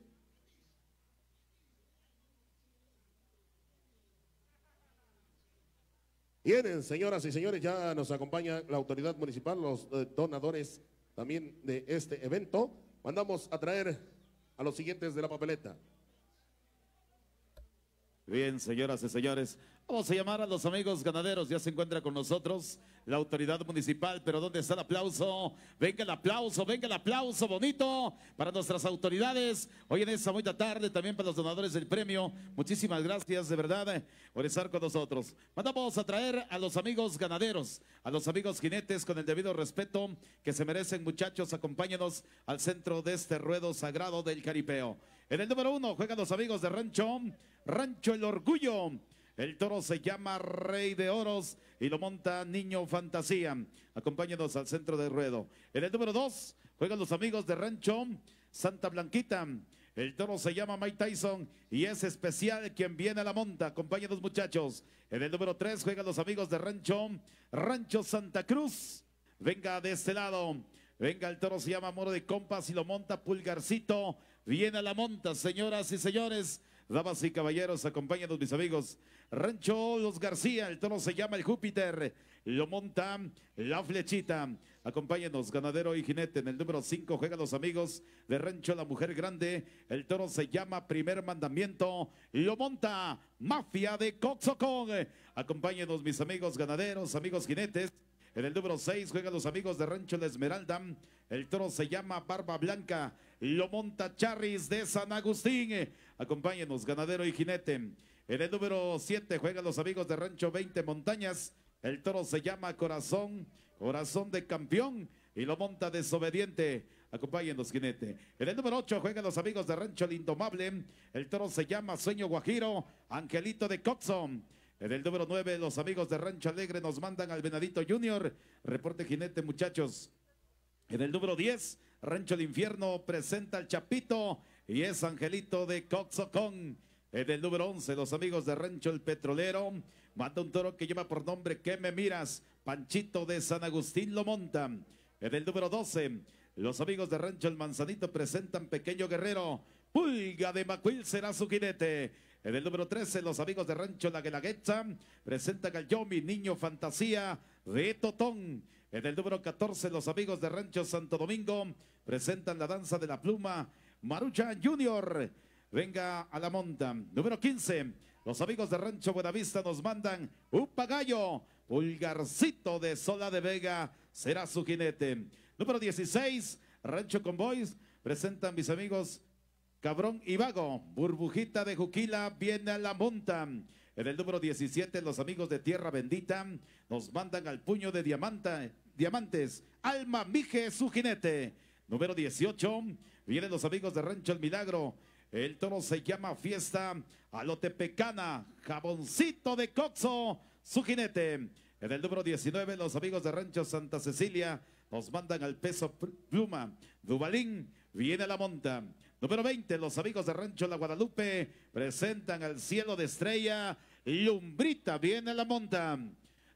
Bien, señoras y señores, ya nos acompaña la autoridad municipal, los donadores también de este evento. Mandamos a traer a los siguientes de la papeleta. Bien, señoras y señores, vamos a llamar a los amigos ganaderos. Ya se encuentra con nosotros la autoridad municipal, pero ¿dónde está el aplauso? Venga el aplauso bonito para nuestras autoridades. Hoy en esta bonita tarde, también para los donadores del premio. Muchísimas gracias de verdad por estar con nosotros. Mandamos a traer a los amigos ganaderos, a los amigos jinetes con el debido respeto que se merecen, muchachos. Acompáñenos al centro de este ruedo sagrado del jaripeo. En el número 1 juegan los amigos de Rancho El Orgullo. El toro se llama Rey de Oros y lo monta Niño Fantasía. Acompáñenos al centro del ruedo. En el número 2 juegan los amigos de Rancho Santa Blanquita. El toro se llama Mike Tyson y es especial quien viene a la monta. Acompáñenos, muchachos. En el número 3 juegan los amigos de Rancho Santa Cruz. Venga de este lado. Venga, el toro se llama Moro de Compas y lo monta Pulgarcito. Viene a la monta, señoras y señores. Damas y caballeros, acompáñanos, mis amigos. Rancho Los García, el toro se llama el Júpiter, lo monta la Flechita. Acompáñenos, ganadero y jinete. En el número 5 juegan los amigos de Rancho La Mujer Grande. El toro se llama Primer Mandamiento, lo monta Mafia de Coxocón. Acompáñenos, mis amigos ganaderos, amigos jinetes. En el número 6 juegan los amigos de Rancho La Esmeralda. El toro se llama Barba Blanca, lo monta Charris de San Agustín. Acompáñenos, ganadero y jinete. En el número 7 juegan los amigos de Rancho 20 Montañas. El toro se llama Corazón de Campeón y lo monta Desobediente. Acompáñenos, jinete. En el número 8 juegan los amigos de Rancho El Indomable. El toro se llama Sueño Guajiro, Angelito de Coxon. En el número 9, los amigos de Rancho Alegre nos mandan al Venadito Junior. Reporte jinete, muchachos. En el número 10, Rancho El Infierno presenta al Chapito y es Angelito de Coxocón. En el número 11, los amigos de Rancho El Petrolero manda un toro que lleva por nombre ¿Qué me miras? Panchito de San Agustín lo monta. En el número 12, los amigos de Rancho El Manzanito presentan Pequeño Guerrero. Pulga de Macuil será su jinete. En el número 13, los amigos de Rancho La Guelaguetza presentan al Yomi, Niño Fantasía de Totón. En el número 14, los amigos de Rancho Santo Domingo presentan la Danza de la Pluma, Marucha Junior. Venga a la monta. Número 15, los amigos de Rancho Buenavista nos mandan Upa Gallo, Pulgarcito de Sola de Vega será su jinete. Número 16, Rancho Convoys presentan mis amigos Cabrón y Vago, Burbujita de Juquila viene a la monta. En el número 17, los amigos de Tierra Bendita nos mandan al Puño de Diamantes, Alma Mije su jinete. Número 18, vienen los amigos de Rancho El Milagro. El toro se llama Fiesta Alotepecana, Jaboncito de Coxo su jinete. En el número 19, los amigos de Rancho Santa Cecilia nos mandan al Peso Pluma, Dubalín viene a la monta. Número 20, los amigos de Rancho La Guadalupe presentan al Cielo de Estrella, Lumbrita viene a la monta.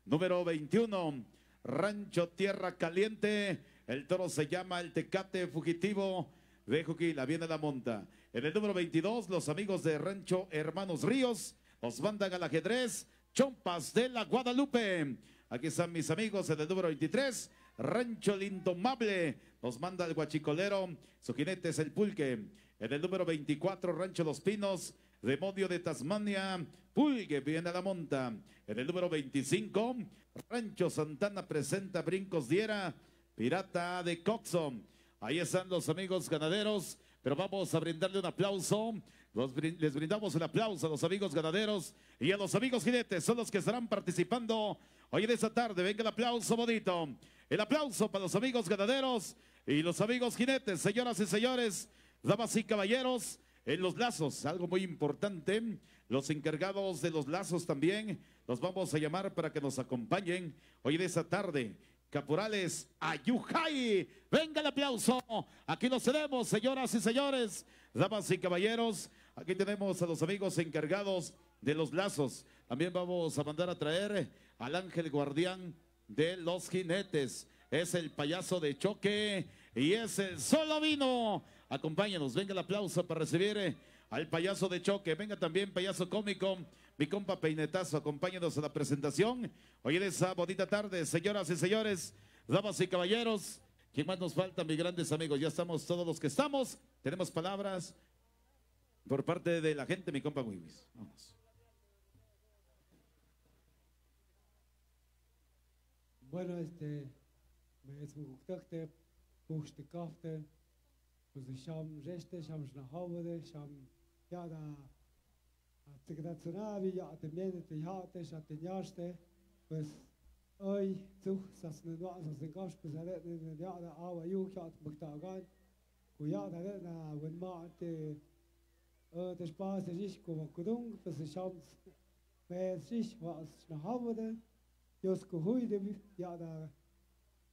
Número 21, Rancho Tierra Caliente, el toro se llama el Tecate Fugitivo de Juquila, viene a la monta. En el número 22, los amigos de Rancho Hermanos Ríos nos mandan al ajedrez, Chompas de la Guadalupe. Aquí están mis amigos. En el número 23, Rancho El Indomable nos manda el Guachicolero, su jinete es el Pulque. En el número 24, Rancho Los Pinos, Demonio de Tasmania, Pulque viene a la monta. En el número 25, Rancho Santana presenta Brincos Diera, Pirata de Coxon. Ahí están los amigos ganaderos, pero vamos a brindarle un aplauso. Les brindamos el aplauso a los amigos ganaderos y a los amigos jinetes, son los que estarán participando hoy en esta tarde. Venga el aplauso bonito. El aplauso para los amigos ganaderos y los amigos jinetes, señoras y señores, damas y caballeros, en los lazos, algo muy importante, los encargados de los lazos también, los vamos a llamar para que nos acompañen hoy en esta tarde. Caporales Ayujay, venga el aplauso, aquí lo cedemos, señoras y señores, damas y caballeros, aquí tenemos a los amigos encargados de los lazos, también vamos a mandar a traer al ángel guardián de los jinetes, es el payaso de choque y es el Solo Vino, acompáñanos, venga el aplauso para recibir al payaso de choque, venga también payaso cómico, mi compa Peinetazo, acompáñanos a la presentación. Hoy en esa bonita tarde, señoras y señores, damas y caballeros. ¿Quién más nos falta, mis grandes amigos? Ya estamos todos los que estamos. Tenemos palabras por parte de la gente, mi compa Wiwis. Vamos. Bueno, me es un gusto, puste kafte, pues sham reste, sham snahawde, sham yada. Secretariavi ja te mede te hatte ja te jaste pues oi zu sas ne no sas den gas pues ale ne ja da awa yu ja buktagan ku ja da na wen ma te spaß es ist como kudung pues shams me sich was na havde jos ku huide ja da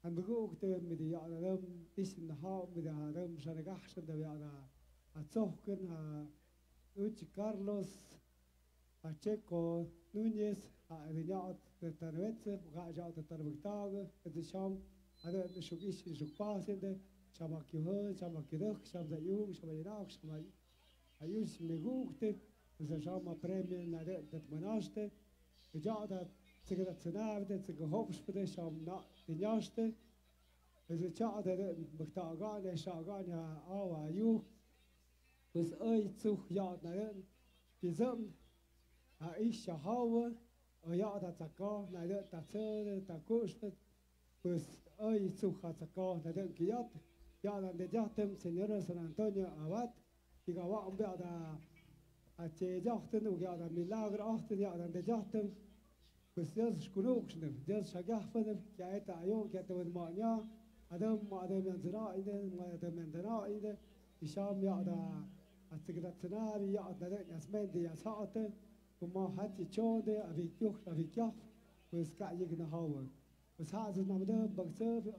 an begoogte mit ja da is in ha mit da shane gachsen da ja da a zochen a Carlos Pacheco Núñez, Areñat de Tarvetse, Gajat de Tarvectag, de Sham, Ada de Shugish, Shupasende, Shamakiho, Shamakiruk, Shamzayum, Shamayirak, Shamayush Megukte, de Shama Premie, Nade de Manaste, Jada, Secretariat, the Hopspede, Sham Nat, the Yaste, de Chada de Buktagan, Shaganya, Awa, you, was I zu Yad Naden, Bizum. Ich habe ja da Taka, na da Zöre, da Kuschet, pues hoy su Hataka, na den Kiat, ja da de Jatem, Señor San Antonio Abad, die gawa da a che jachten und ja da Milagro achten, ja da de Jatem, pues das Schkulukschnem, das Schagafenem, ja eta ayo, ja da Mania, Adam Yanzera ide, Adam Mendera ide, ich habe ja da a Sekretariat, ja da Jasmende, ja Sate, Como hati chode avikyah pues ka yigna hawa pues hazes namde bagse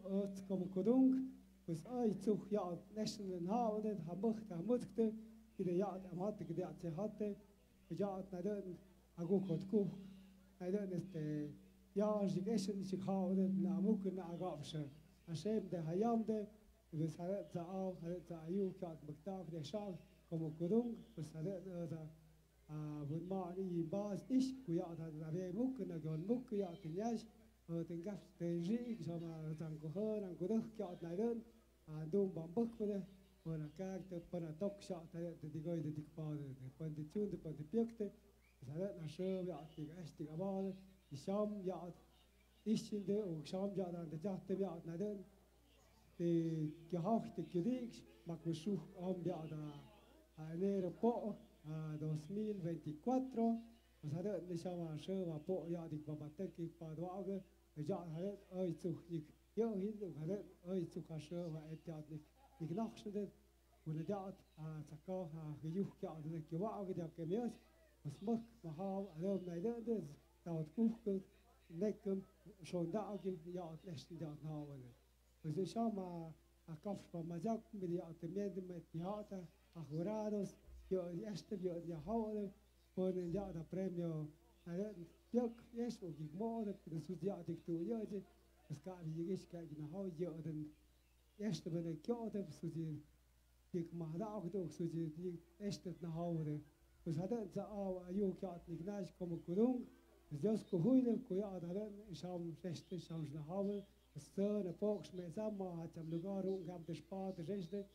como kodung pues ay zuch ja national hawa det habucht hamutte ide ja amatte gede at hatte ja naden agu kotku naden ja jigesen sich hawa det na muk na agabse ashem de hayamde pues hadet za au hadet za ayu kat baktaf de shal como kodung pues hadet da When Mari Bas is, we are the very book and a gun book, we are the Yash, the Gaps, the Jig, some Zankohor and Guruk, Kat Naden, and Dom Bambuk with it, or a character, for a dog shot that the guy the dick father, the Pontitud, the Pontipicte, the Salet Nasher, we are the Estic about the Sham Yard, Ishin de, or Sham Yard and the Jatte Yard Naden, the Gehach, the Kirik, Makushu, Yard, a near a pot. 2024 pues hade de chama sheva po ya dik babateki padwage ja hade oi zu yo hin hade oi zu ka sheva etat dik nachshde und da taka yuh ka de ki waage da kemias was mak ma alo naide de da kuch nekem schon da ja letzten da nawen pues de chama a kaf pa majak mit ja temed met teater a jurados yo ya hawle ponen ya da premio yo yes o gigmode de sudia dik tu yo je ska yigish ka na haw yo den erste ben kyote sudi dik ma da auch do sudi dik erste na hawle was hat za a yo kyat ignash como kurung jos ko huile ko ya da sham feste sham na hawle stone poks me zamma hat am lugar un gam de spate reste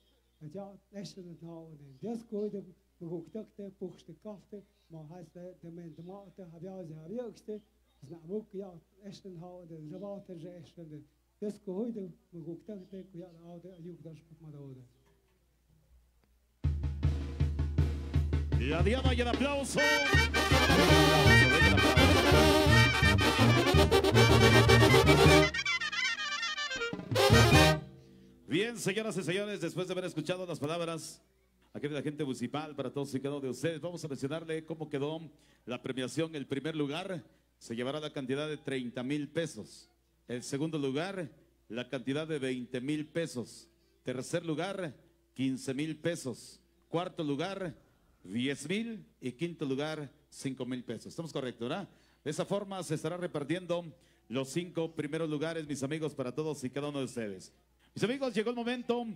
ja erste na hawle jos ko de Buktakte, puchste kafte, ma heißt de Mendemate, Habiase, Habiokste, es na muk ja, echten hauen, de Zawate, echten, Desco hoide, me guktan te kuya la aude ayuk das madaude. Y a Diana y el aplauso. Bien, señoras y señores, después de haber escuchado las palabras aquí de la gente municipal, para todos y cada uno de ustedes, vamos a mencionarle cómo quedó la premiación. El primer lugar se llevará la cantidad de 30,000 pesos. El segundo lugar, la cantidad de 20,000 pesos. Tercer lugar, 15,000 pesos. Cuarto lugar, 10,000. Y quinto lugar, 5,000 pesos. ¿Estamos correctos, verdad? De esa forma se estará repartiendo los 5 primeros lugares, mis amigos, para todos y cada uno de ustedes. Mis amigos, llegó el momento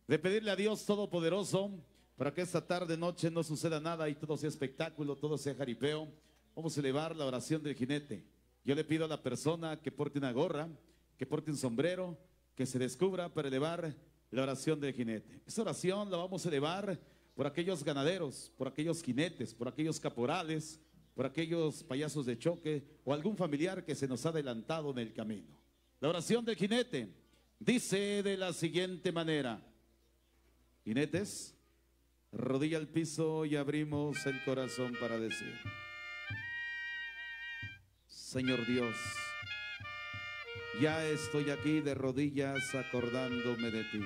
de pedirle a Dios Todopoderoso para que esta tarde, noche, no suceda nada y todo sea espectáculo, todo sea jaripeo. Vamos a elevar la oración del jinete. Yo le pido a la persona que porte una gorra, que porte un sombrero, que se descubra para elevar la oración del jinete. Esta oración la vamos a elevar por aquellos ganaderos, por aquellos jinetes, por aquellos caporales, por aquellos payasos de choque o algún familiar que se nos ha adelantado en el camino. La oración del jinete dice de la siguiente manera: jinetes, rodilla al piso y abrimos el corazón para decir: Señor Dios, ya estoy aquí de rodillas acordándome de ti.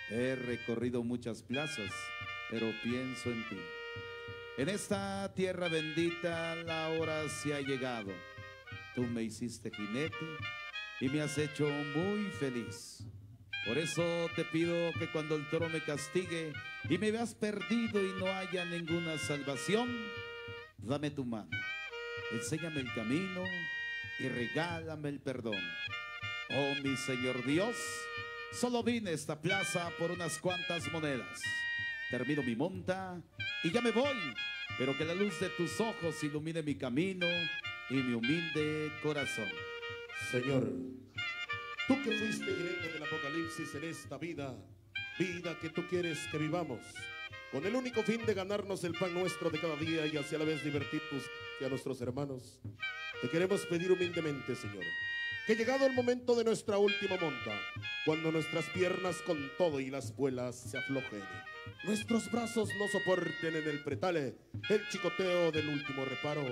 He recorrido muchas plazas, pero pienso en ti. En esta tierra bendita la hora se ha llegado. Tú me hiciste jinete y me has hecho muy feliz. Por eso te pido que cuando el toro me castigue y me veas perdido y no haya ninguna salvación, dame tu mano, enséñame el camino y regálame el perdón. Oh, mi Señor Dios, solo vine a esta plaza por unas cuantas monedas. Termino mi monta y ya me voy, pero que la luz de tus ojos ilumine mi camino y mi humilde corazón. Señor, tú que fuiste jinete del apocalipsis en esta vida, vida que tú quieres que vivamos, con el único fin de ganarnos el pan nuestro de cada día y así a la vez divertirnos a nuestros hermanos, te queremos pedir humildemente, Señor, que llegado el momento de nuestra última monta, cuando nuestras piernas con todo y las vuelas se aflojen, nuestros brazos no soporten en el pretale el chicoteo del último reparo,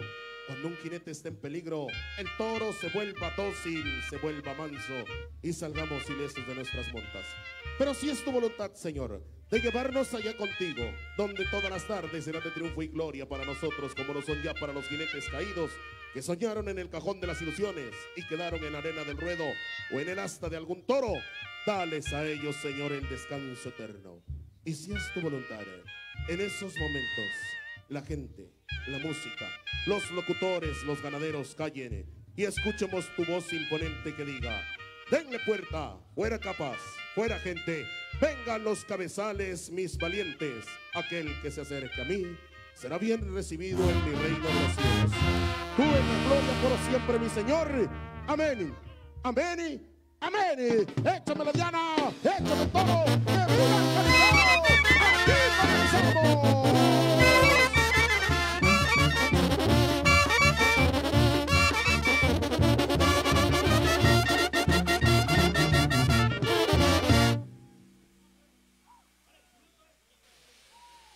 cuando un jinete esté en peligro, el toro se vuelva dócil, se vuelva manso y salgamos ilesos de nuestras montas. Pero si es tu voluntad, Señor, de llevarnos allá contigo, donde todas las tardes serán de triunfo y gloria para nosotros, como lo son ya para los jinetes caídos, que soñaron en el cajón de las ilusiones y quedaron en la arena del ruedo o en el asta de algún toro, dales a ellos, Señor, el descanso eterno. Y si es tu voluntad, en esos momentos, la gente, la música, los locutores, los ganaderos callen y escuchemos tu voz imponente que diga: denle puerta, fuera capaz, fuera gente, vengan los cabezales, mis valientes, aquel que se acerque a mí será bien recibido en mi reino de los cielos. Tú en la gloria por siempre, mi Señor. Amén, amén, amén. Échame la diana, échame todo, que viva el caricao. Aquí comenzamos.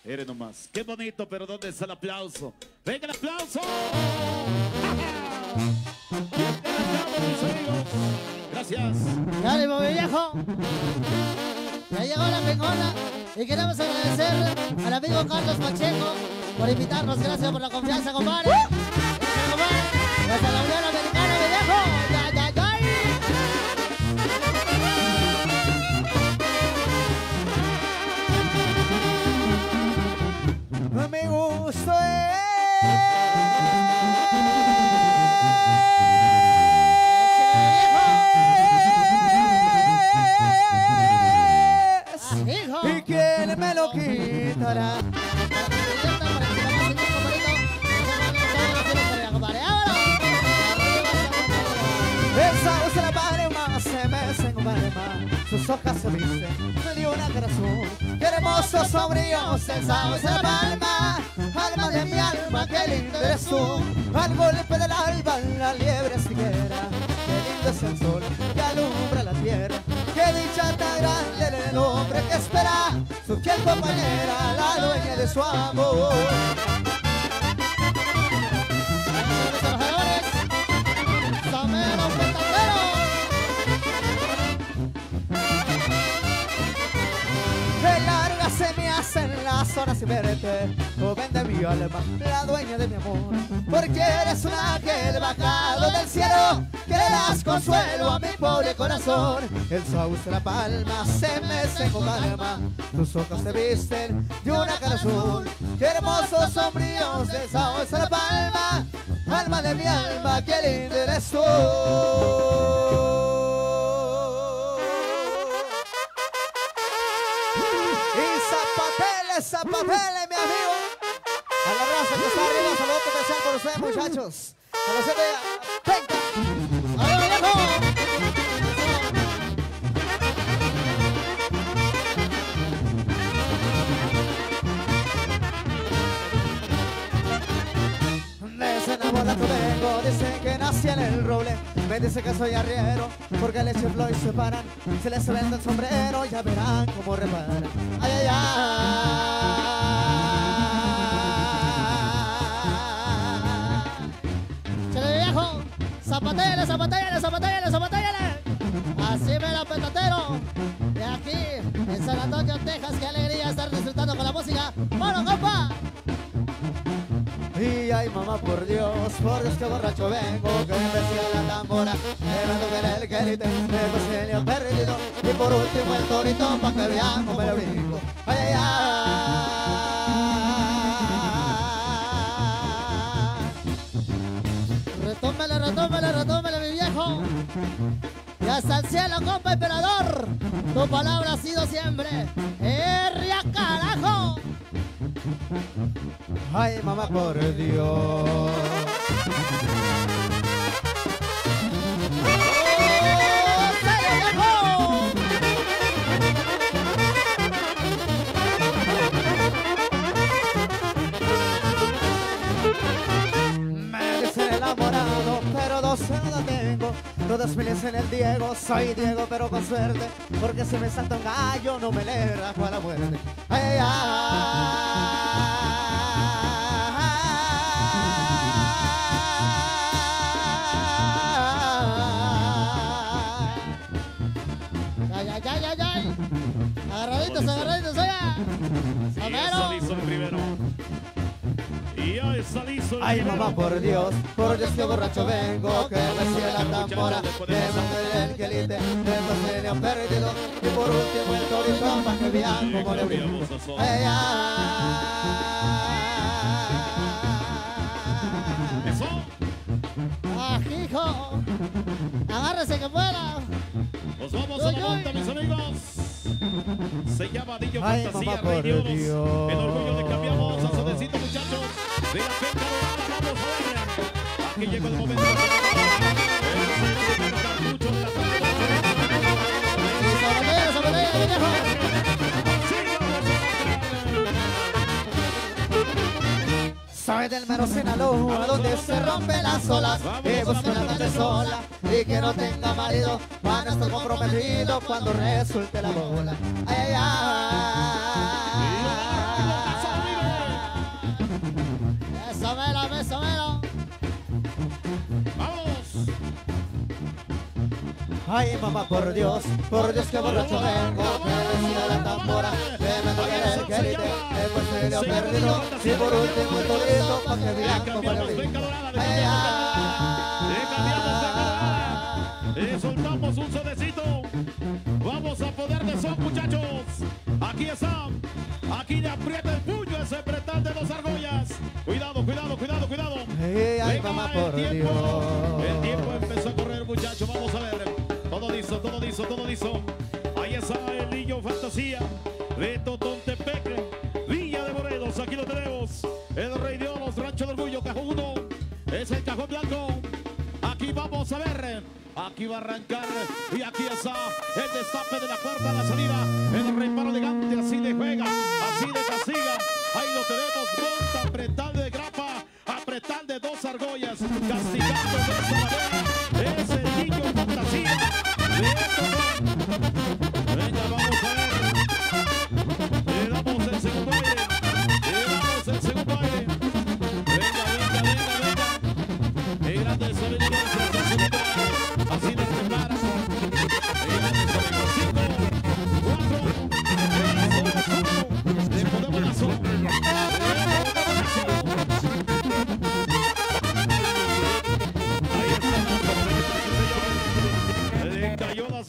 Mire nomás, qué bonito, pero ¿dónde está el aplauso? ¡Venga el aplauso! Gracias. ¡Ánimo, mi viejo! Ya llegó la pingona y queremos agradecer al amigo Carlos Pacheco por invitarnos. Gracias por la confianza, compadre. Gracias, compadre. Desde la Unión Americana, mi viejo. ¡Ya, ya, ya! Mi gusto es y quién me lo quitará. Esa es la madre más se me hacen más, sus hojas se visten de una corazón, qué hermoso sombrío se sabe la palma, alma de mi alma, qué lindo eres tú, al golpe del alba la liebre siguiera, qué lindo mundo es el sol que alumbra la tierra. Qué dicha tan grande en el hombre que espera su fiel compañera, la dueña de su amor. Qué largas se me hacen las horas sin verte, joven de mi alma, la dueña de mi amor. Porque eres un ángel bajado del cielo, que le das consuelo a mi pobre corazón. El sauce, la palma, se mecen con calma, tus ojos se visten de una cara azul. Qué hermosos sombríos del sauce, la palma, alma de mi alma, qué lindo eres tú. Zapatele, mi amigo. A la raza que está arriba, saludo especial por ustedes, muchachos. A los 7 30. ¡Adiós, viejo! Desenamorado vengo, dicen que nací en el roble. Me dicen que soy arriero, porque les chiflo y se paran. Se les vende el sombrero, ya verán cómo reparan. ¡Ay, ay, ay! Zapatele, zapatele, zapatele, zapatele. Así me la petatero. De aquí, en San Antonio, Texas, qué alegría estar disfrutando con la música. ¡Bueno, compa! Y ay, mamá, por Dios, que borracho vengo, que me decía la tambora, me mando ver el quelite, me cocinio perdido, y por último el torito, pa' que vean cómo me lo brinco. Ay, ay, ay. Retómele, mi viejo. Y hasta el cielo, compa emperador. Tu palabra ha sido siempre ¡Herria, carajo! Ay, mamá, por Dios. Enamorado, pero 12 no tengo. Todos me dicen el Diego, soy Diego, pero con suerte, porque si me salta un gallo no me le rajo a la muerte. Ay, ay. Agarraditos, oiga. Ay, mamá, por Dios, que borracho vengo, que me sigue la tambora, que me el quelite, que me han perdido, y por último el torito, pa' que vean cómo le brinco. Ay, ay. Hijo, agárrese que pueda. Nos vamos a la monta, mis amigos. Se llama Dillo Ay, Fantasía, mamá, por Rey Dios. Dios. El orgullo de cambiamos a suavecito, muchachos. De la penca dorada, vamos a ver. Aquí llegó el momento. El cartucho de la Soy del mero Sinaloa, donde se rompen las olas, y busco una noche sola, y que no tenga marido, para estar comprometido cuando resulte la bola. Ay, ay, ay. Eso mero. ¡Vamos! Ay, mamá, por Dios, que borracho vengo, que me siga la tambora, que me toque el quelite, que pues se le ha perdido, y por último el torito, pa' que vean cómo le brinco. Ay, ay. Le soltamos un sonecito. Vamos a poder de son, muchachos. Aquí está. Aquí le aprieta el puño ese pretal de dos argollas. Cuidado. Ay, ay, mamá, por Dios. El tiempo empezó a correr, muchachos. Vamos a ver. Todo listo. Ahí está el Dillo Fantasía de Totontepec, Villa de Morelos. Aquí lo tenemos. El Rey Dios, los Rancho del Orgullo, cajón 1. Es el cajón blanco. Aquí vamos a ver. Aquí va a arrancar. Y aquí está el destape de la cuarta a la salida. El reparo elegante. Así le juega. Así le castiga. Ahí lo tenemos. Monta, apretal de grapa. Apretal de dos argollas. Castigando de esa manera. Es el Dillo Fantasía.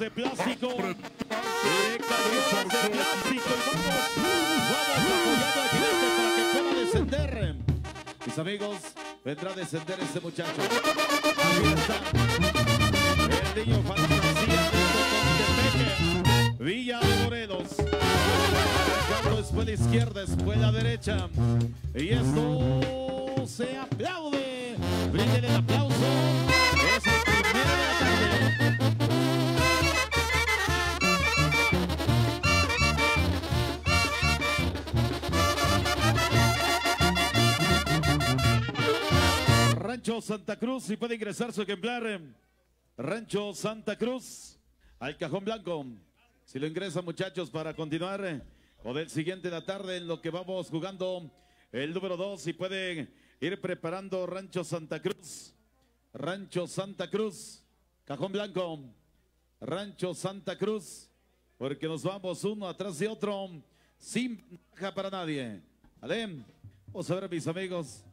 de plástico. Camiones de plástico. Y vamos apoyando al jinete para que pueda descender. Mis amigos, vendrá a descender este muchacho. Aquí está. El niño fantasía de Totón de Villa de Morelos. Arrancando después de la izquierda, después de la derecha. Y esto se aplaude. Brinden el aplauso. Es el primero de la tarde. Rancho Santa Cruz, si puede ingresar su ejemplar. Rancho Santa Cruz al cajón blanco. Si lo ingresan, muchachos, para continuar con el siguiente de la tarde en lo que vamos jugando el número 2. Si pueden ir preparando Rancho Santa Cruz. Rancho Santa Cruz, cajón blanco. Rancho Santa Cruz, porque nos vamos uno atrás de otro sin baja para nadie. Adem, vamos a ver, mis amigos.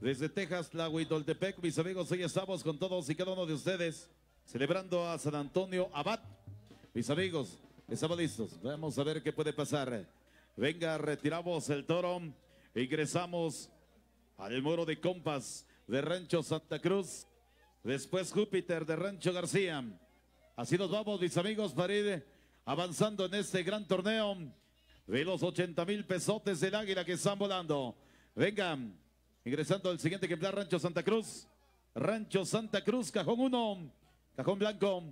Desde Texas, Tlahuitoltepec, mis amigos, hoy estamos con todos y cada uno de ustedes celebrando a San Antonio Abad. Mis amigos, estamos listos. Vamos a ver qué puede pasar. Venga, retiramos el toro. Ingresamos al muro de compas de Rancho Santa Cruz. Después Júpiter de Rancho García. Así nos vamos, mis amigos, para ir avanzando en este gran torneo de los 80,000 pesotes del Águila que están volando. Vengan. Ingresando al siguiente ejemplar, Rancho Santa Cruz. Rancho Santa Cruz, cajón 1. Cajón blanco.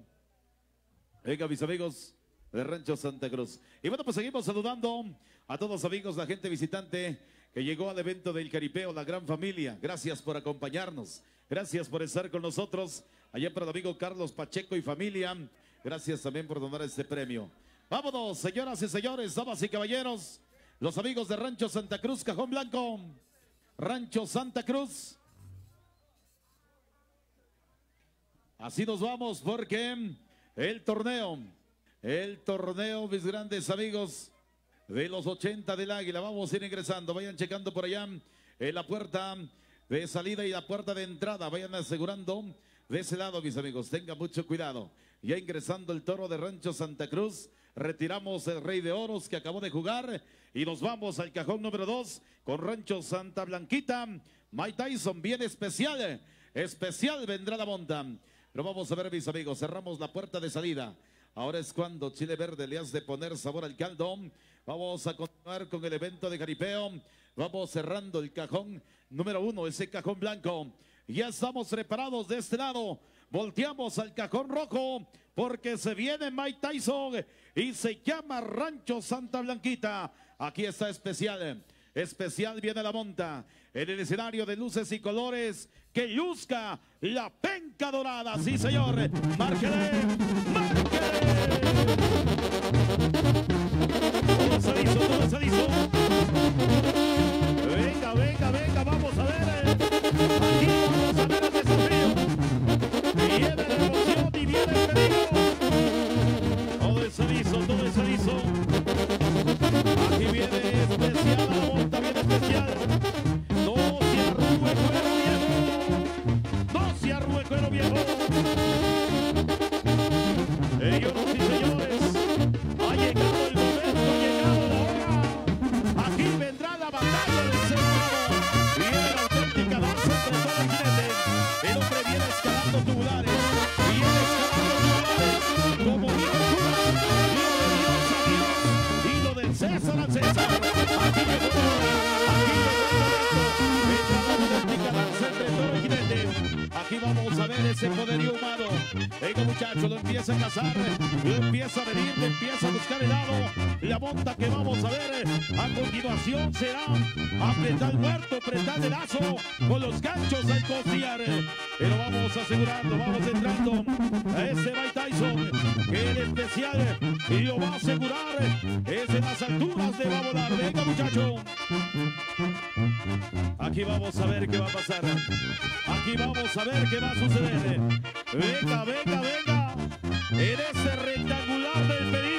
Venga, mis amigos de Rancho Santa Cruz. Y bueno, pues seguimos saludando a todos los amigos, la gente visitante que llegó al evento del Caripeo, la gran familia. Gracias por acompañarnos. Gracias por estar con nosotros. Allá para el amigo Carlos Pacheco y familia. Gracias también por donar este premio. Vámonos, señoras y señores, damas y caballeros. Los amigos de Rancho Santa Cruz, cajón blanco. Rancho Santa Cruz. Así nos vamos porque el torneo, mis grandes amigos de los 80 del Águila, vamos a ir ingresando, vayan checando por allá en la puerta de salida y la puerta de entrada, vayan asegurando de ese lado, mis amigos, tengan mucho cuidado. Ya ingresando el toro de Rancho Santa Cruz, retiramos el Rey de Oros que acabó de jugar y nos vamos al cajón número 2 con Rancho Santa Blanquita. Mike Tyson, bien especial, especial vendrá la monta. Pero vamos a ver, mis amigos, cerramos la puerta de salida. Ahora es cuando Chile Verde le has de poner sabor al caldo. Vamos a continuar con el evento de Caripeo. Vamos cerrando el cajón número 1, ese cajón blanco. Ya estamos preparados de este lado. Volteamos al cajón rojo porque se viene Mike Tyson y se llama Rancho Santa Blanquita. Aquí está especial. Especial viene la monta en el escenario de luces y colores que luzca la penca dorada. Sí, señor. Márquele, márquele. Todo se hizo, todo se hizo. Venga, venga, venga, vamos a ver. Aquí vamos a ver el desafío. Viene la emoción y viene el peligro. Todo es aviso, todo es aviso. Aquí viene especial la monta, viene especial. No se arrugue cuero viejo. No se arrugue cuero viejo. Señoras y señores, ha llegado el momento, ha llegado la hora. Aquí vendrá la batalla del ser humano. Viene la auténtica danza entre todos los jinetes. El hombre viene escalando tubulares. Viene escalando tubulares. Como Dios jura. Y lo de Dios a Dios. Y lo del César al César. Aquí llegó el momento. Vendrá la auténtica danza entre todos los jinetes. Aquí vamos a ver ese poderío humano. Venga, muchachos, lo empieza a cazar, lo empieza a venir, lo empieza a buscar el lado. La monta que vamos a ver a continuación será apretar el muerto, apretar el lazo con los ganchos al costillar. Pero vamos asegurando, vamos entrando a ese Mike Tyson, que el especial y lo va a asegurar. Es en las alturas de va a volar. Venga, muchacho. Aquí vamos a ver qué va a pasar. Aquí vamos a ver qué va a suceder. Venga, venga, venga. En ese rectangular del peligro.